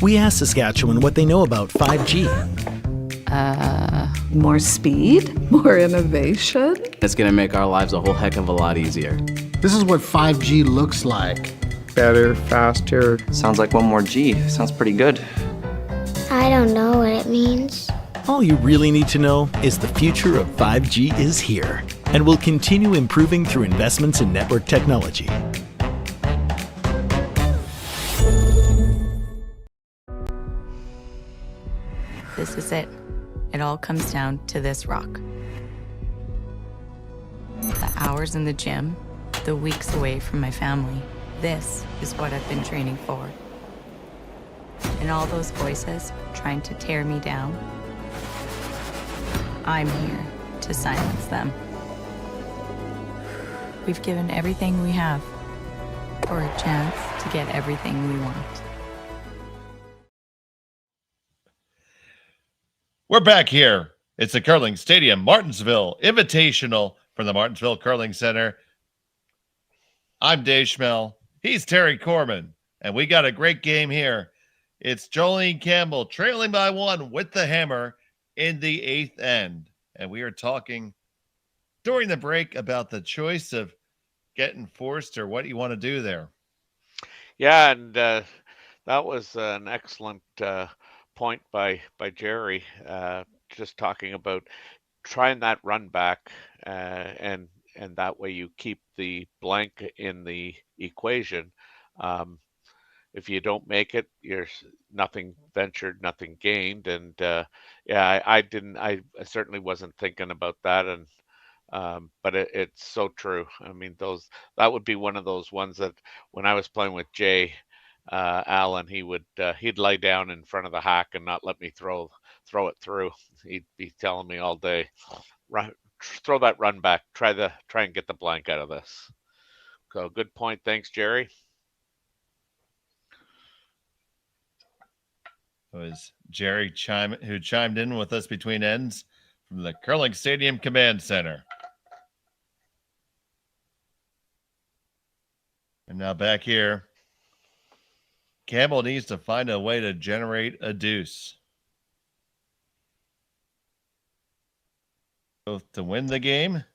We asked Saskatchewan what they know about 5G. More speed? More innovation? It's going to make our lives a whole heck of a lot easier. This is what 5G looks like. Better, faster. Sounds like one more G. Sounds pretty good. I don't know what it means. All you really need to know is the future of 5G is here and will continue improving through investments in network technology. This is it. It all comes down to this rock. The hours in the gym, the weeks away from my family. This is what I've been training for. And all those voices trying to tear me down. I'm here to silence them. We've given everything we have for a chance to get everything we want. We're back here. It's the Curling Stadium, Martinsville Invitational from the Martinsville Curling Center. I'm Dave Schmel. He's Terry Corbin. And we got a great game here. It's Jolene Campbell trailing by 1 with the hammer in the 8th end. And we are talking during the break about the choice of getting forced or what you want to do there. Yeah, and that was an excellent point by Jerry, just talking about trying that run back, and that way you keep the blank in the equation. If you don't make it, you're nothing ventured, nothing gained, and yeah, I certainly wasn't thinking about that, and but it's so true. I mean, that would be one of those ones that when I was playing with Jay Allen, he'd lie down in front of the hack and not let me throw it through. He'd be telling me all day, throw that run back, try and get the blank out of this. So good point. Thanks, Jerry. It was Jerry who chimed in with us between ends from the Curling Stadium Command Center. And now back here, Campbell needs to find a way to generate a deuce, both to win the game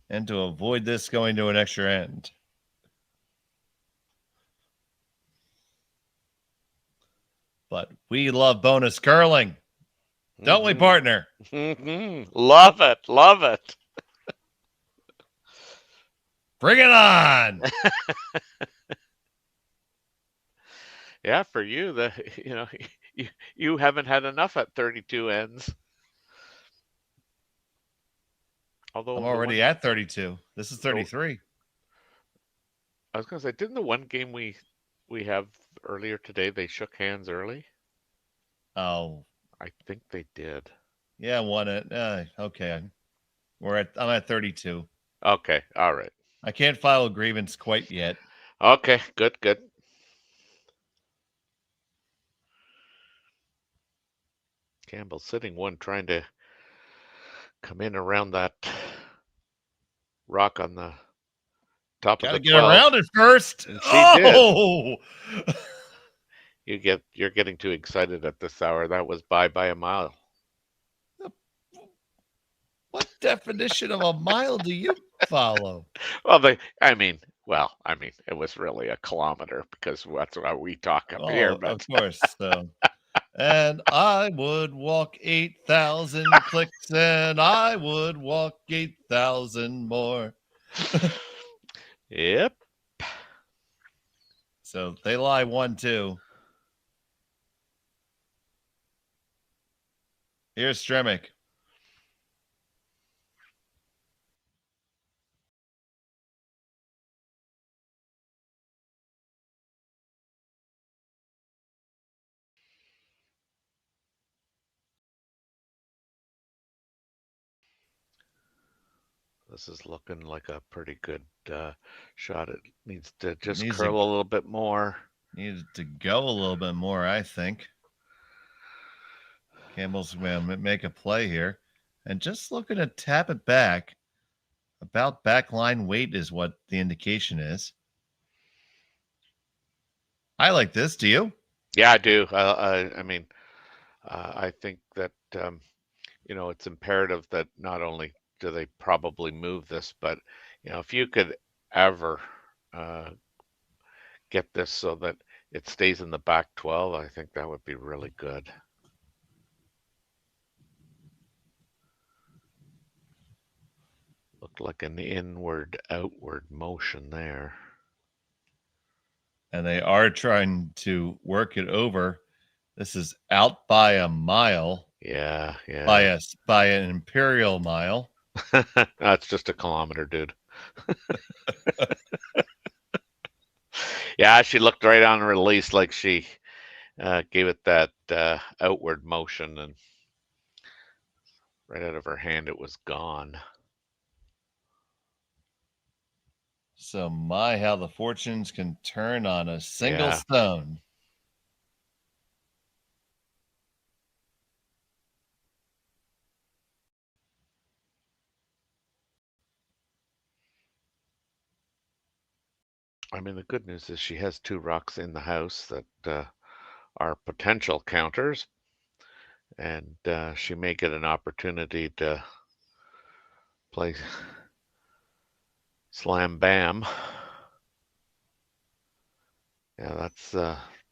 and to avoid this going to an extra end. But we love bonus curling, don't we, partner? Love it. Love it. Bring it on. Yeah, for you, you haven't had enough at 32 ends. Although I'm already at 32. This is 33. I was going to say, didn't the one game we have earlier today, they shook hands early? Oh, I think they did. Yeah, won it. Okay. I'm at 32. Okay, all right. I can't file a grievance quite yet. Okay, good. Campbell sitting one, trying to come in around that rock on the top of the 12. Gotta get around it first. And she did. You're getting too excited at this hour. That was by a mile. What definition of a mile do you follow? Well, it was really a kilometer because that's what we talk up here. But. Of course. So. And I would walk 8,000 clicks, and I would walk 8,000 more. Yep. So they lie 1-2. Here's Stremick. This is looking like a pretty good shot. It needs to just curl a little bit more. Needs to go a little bit more, I think. Campbell's going to make a play here. And just looking to tap it back. About backline weight is what the indication is. I like this. Do you? Yeah, I do. I think that, it's imperative that not only do they probably move this, but, if you could ever get this so that it stays in the back 12, I think that would be really good. Looked like an inward-outward motion there. And they are trying to work it over. This is out by a mile. Yeah. By an imperial mile. That's just a kilometer, dude. Yeah, she looked right on release like she gave it that outward motion, and Right out of her hand, it was gone. So my, how the fortunes can turn on a single Yeah. stone. I mean, the good news is she has 2 rocks in the house that are potential counters, and she may get an opportunity to play Slam Bam. Yeah,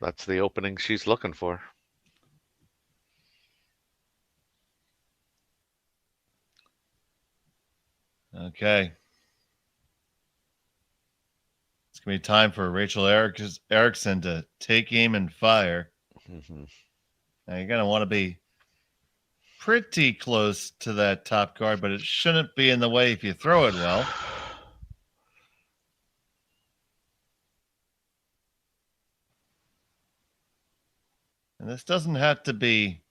that's the opening she's looking for. Okay. It's going to be time for Rachel Erickson to take aim and fire. Mm-hmm. Now, you're going to want to be pretty close to that top card, but it shouldn't be in the way if you throw it well. And this doesn't have to be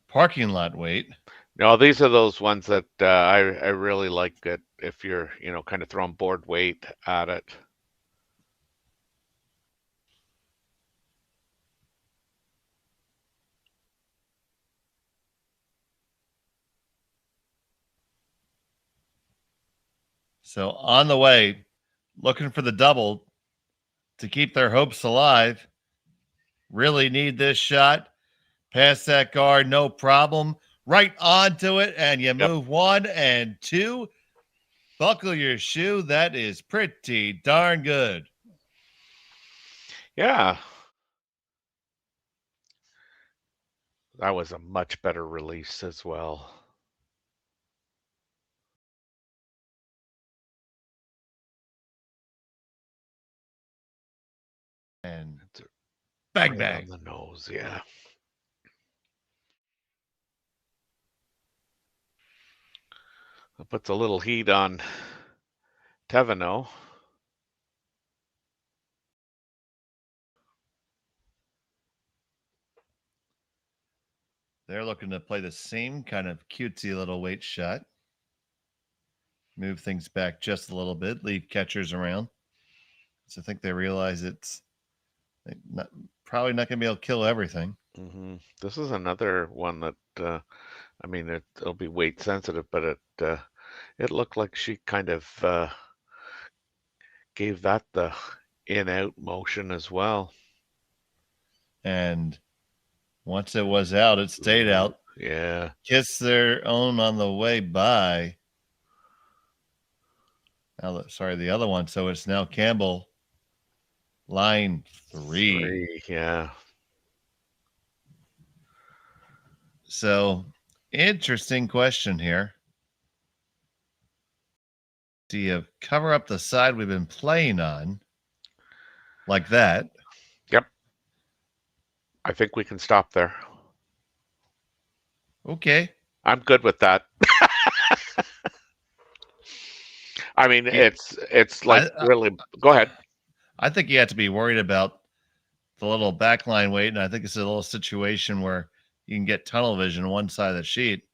parking lot weight. No, these are those ones that I really like it if you're, kind of throwing board weight at it. So on the way, looking for the double to keep their hopes alive. Really need this shot. Pass that guard, no problem. Right onto it, and you move 1 and 2. Buckle your shoe. That is pretty darn good. Yeah. That was a much better release as well. And bang, right bang. on the nose, yeah. That puts a little heat on Thevenot. They're looking to play the same kind of cutesy little weight shot. Move things back just a little bit, leave catchers around. So I think they realize it's probably not going to be able to kill everything. Mm-hmm. This is another one that, I mean, it'll be weight sensitive, but it looked like she kind of gave that the in-out motion as well. And once it was out, it stayed out. Yeah. Kiss their own on the way by. Now, sorry, the other one. So it's now Campbell, line 3. Yeah. So interesting question here. Do you cover up the side we've been playing on like that? Yep. I think we can stop there. Okay. I'm good with that. I mean, it's like really. Go ahead. I think you have to be worried about the little backline weight, and I think it's a little situation where you can get tunnel vision on one side of the sheet.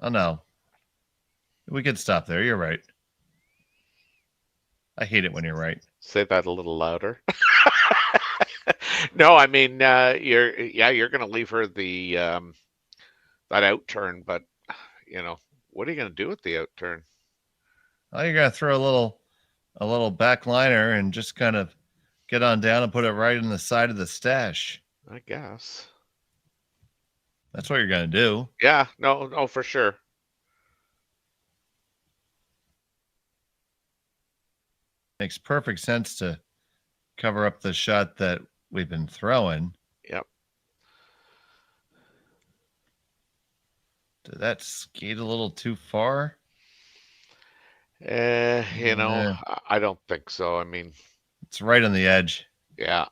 Oh no, we could stop there. You're right. I hate it when you're right. Say that a little louder. No, I mean you're going to leave her the that out turn, but what are you going to do with the out turn? Oh, you're going to throw a little backliner and just kind of get on down and put it right in the side of the stash. I guess that's what you're going to do. Yeah, no, for sure. Makes perfect sense to cover up the shot that we've been throwing. Yep. Did that skate a little too far? I don't think so. I mean, it's right on the edge. Yeah.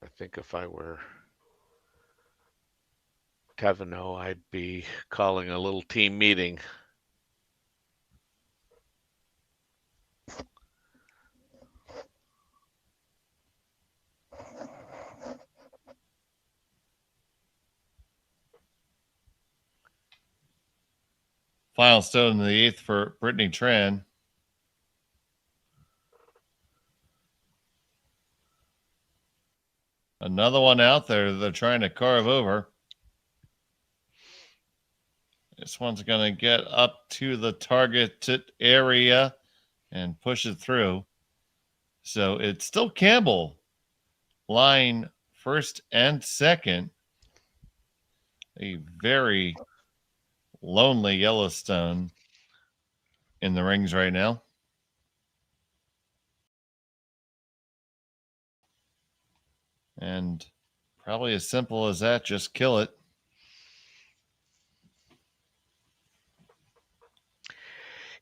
I think if I were Thevenot, I'd be calling a little team meeting. Final stone in the 8th for Brittany Tran. Another one out there they're trying to carve over. This one's going to get up to the targeted area and push it through. So it's still Campbell lying first and second. A very lonely Yellowstone in the rings right now. And probably as simple as that, just kill it.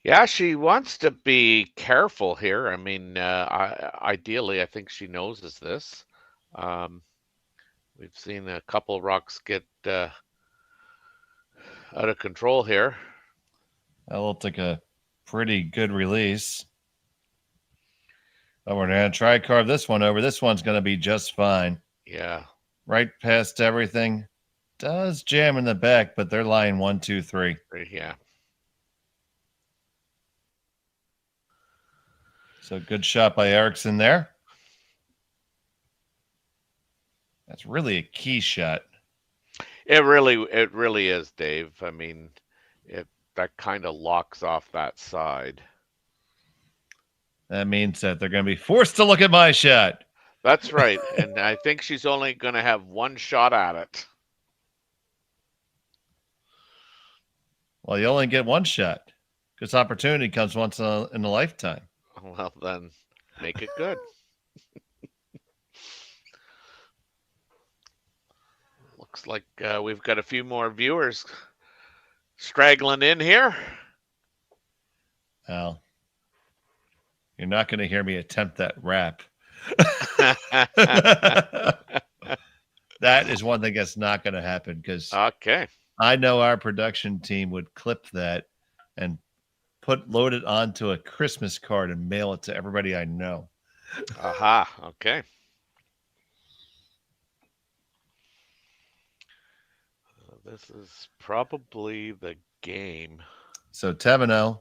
Yeah, she wants to be careful here. I mean, ideally, I think she knows this. We've seen a couple rocks get out of control here. That looked like a pretty good release. Oh, we're going to try carve this one over. This one's going to be just fine. Yeah. Right past everything. Does jam in the back, but they're lying 1, 2, 3. Yeah. So good shot by Erickson there. That's really a key shot. It really is, Dave. I mean, that kind of locks off that side. That means that they're going to be forced to look at my shot. That's right. And I think she's only going to have one shot at it. Well, you only get one shot because opportunity comes once in a lifetime. Well, then make it good. Looks like we've got a few more viewers straggling in here. Well, you're not going to hear me attempt that rap. That is one thing that's not going to happen because I know our production team would clip that and load it onto a Christmas card and mail it to everybody I know. Aha, okay. This is probably the game. So Thevenot,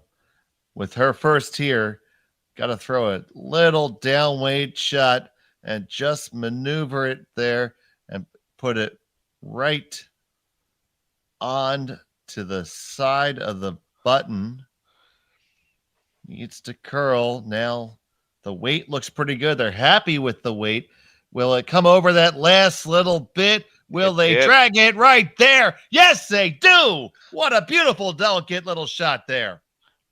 with her first here, got to throw a little down weight shot and just maneuver it there and put it right on to the side of the button. Needs to curl. Now the weight looks pretty good. They're happy with the weight. Will it come over that last little bit? Will they drag it right there? Yes, they do. What a beautiful, delicate little shot there.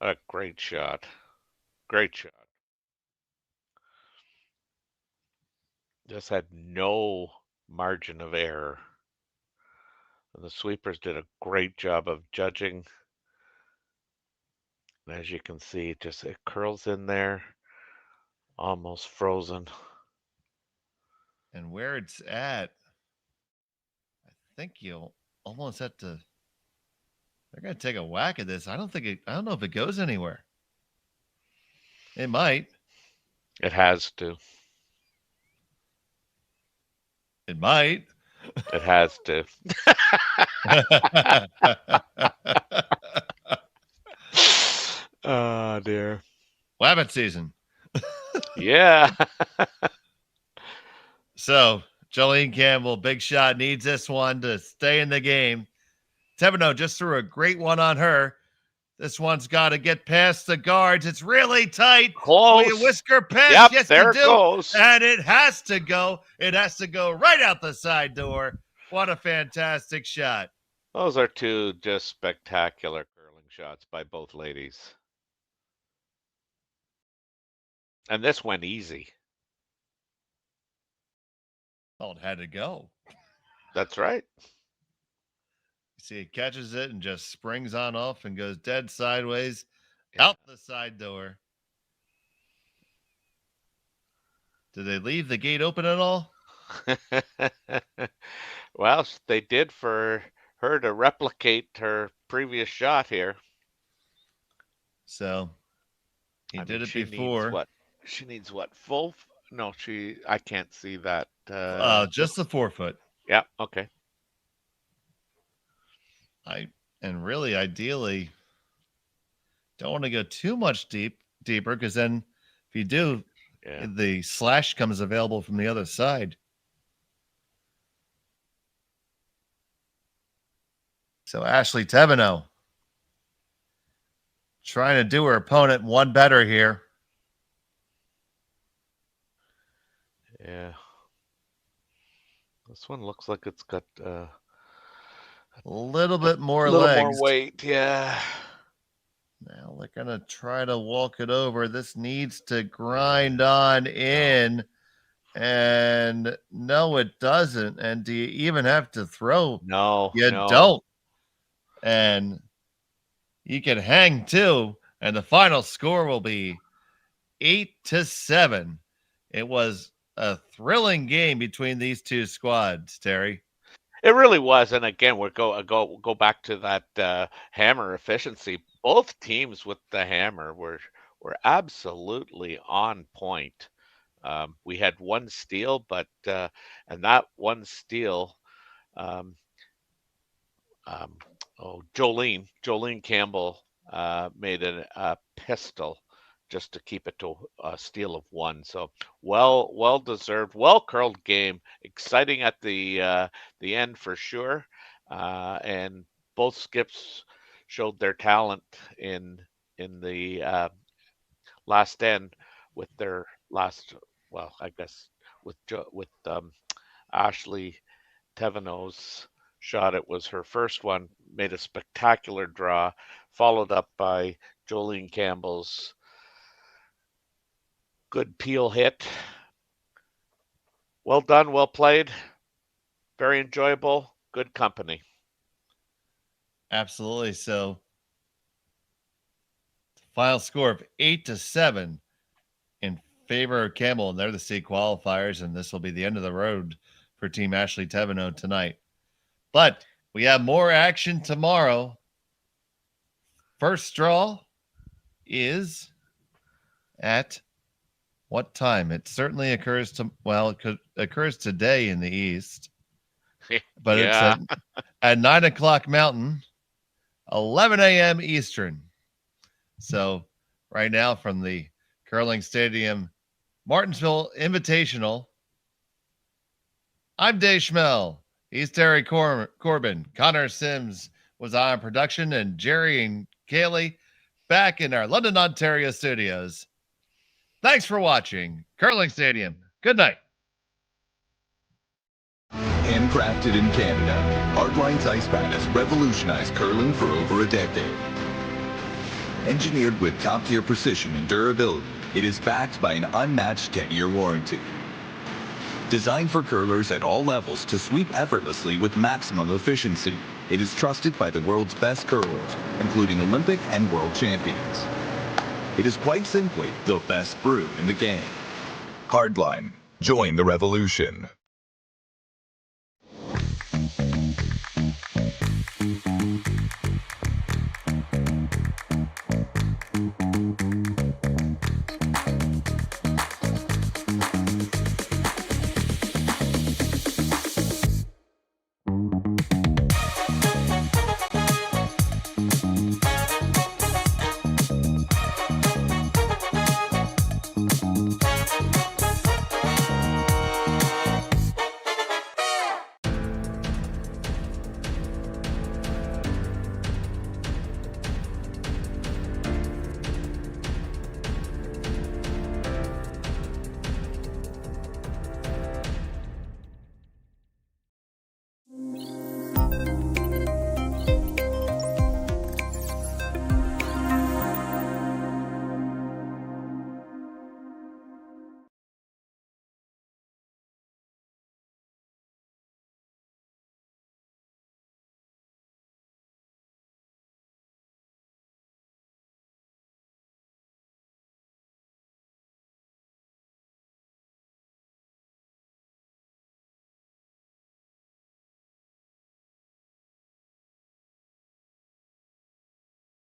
A great shot. Great shot. Just had no margin of error. And the sweepers did a great job of judging. And as you can see, it curls in there, almost frozen. And where it's at, I think you'll almost have to. They're going to take a whack at this. I don't know if it goes anywhere. It might. It has to. It might. It has to. Oh, dear. Wabbit season. Yeah. So, Jolene Campbell, big shot, needs this one to stay in the game. Thevenot just threw a great one on her. This one's got to get past the guards. It's really tight. Close. Will you whisker past? Yep, yes, there you it do. goes. And it has to go. It has to go right out the side door. What a fantastic shot. Those are two just spectacular curling shots by both ladies. And this went easy. Oh, it had to go. That's right. See, it catches it and just springs on off and goes dead sideways out the side door. Did they leave the gate open at all? Well, they did for her to replicate her previous shot here. So he did it she before. She needs what? Full? No, I can't see that. Just the 4-foot. Yeah. Okay. And really, ideally, Don't want to go too much deeper, because then if you do, the slash comes available from the other side. So Ashley Thevenot trying to do her opponent one better here. Yeah. This one looks like it's got a little bit more little legs. more weight, yeah. Now they're going to try to walk it over. This needs to grind on in. And no, it doesn't. And do you even have to throw? No, you don't. And you can hang too. And the final score will be 8-7. It was a thrilling game between these two squads, Terry. It really was. And again, we'll go back to that hammer efficiency. Both teams with the hammer were absolutely on point. We had one steal, but and that one steal, Jolene Campbell made a pistol just to keep it to a steal of one. So well deserved, well curled game, exciting at the end for sure. And both skips showed their talent in the last end with their last. Well, I guess with Ashley Thevenot's shot, it was her first one, made a spectacular draw, followed up by Jolene Campbell's good peel hit. Well done, well played, very enjoyable, good company. Absolutely. So, final score of 8-7 in favor of Campbell, and they're the state qualifiers, and this will be the end of the road for Team Ashley Thevenot tonight. But we have more action tomorrow. First draw is at what time? It certainly occurs it occurs today in the East, but it's at 9 o'clock Mountain, 11 a.m. Eastern. So right now from the Curling Stadium Martinsville Invitational, I'm Dave Schmel. He's Terry Corbin. Connor Sims was on production, and Jerry and Cailey back in our London, Ontario studios. Thanks for watching Curling Stadium. Good night. Handcrafted in Canada, Hardline's ice pad has revolutionized curling for over a decade. Engineered with top-tier precision and durability, it is backed by an unmatched 10-year warranty. Designed for curlers at all levels to sweep effortlessly with maximum efficiency, it is trusted by the world's best curlers, including Olympic and world champions. It is quite simply the best brew in the game. Hardline. Join the revolution.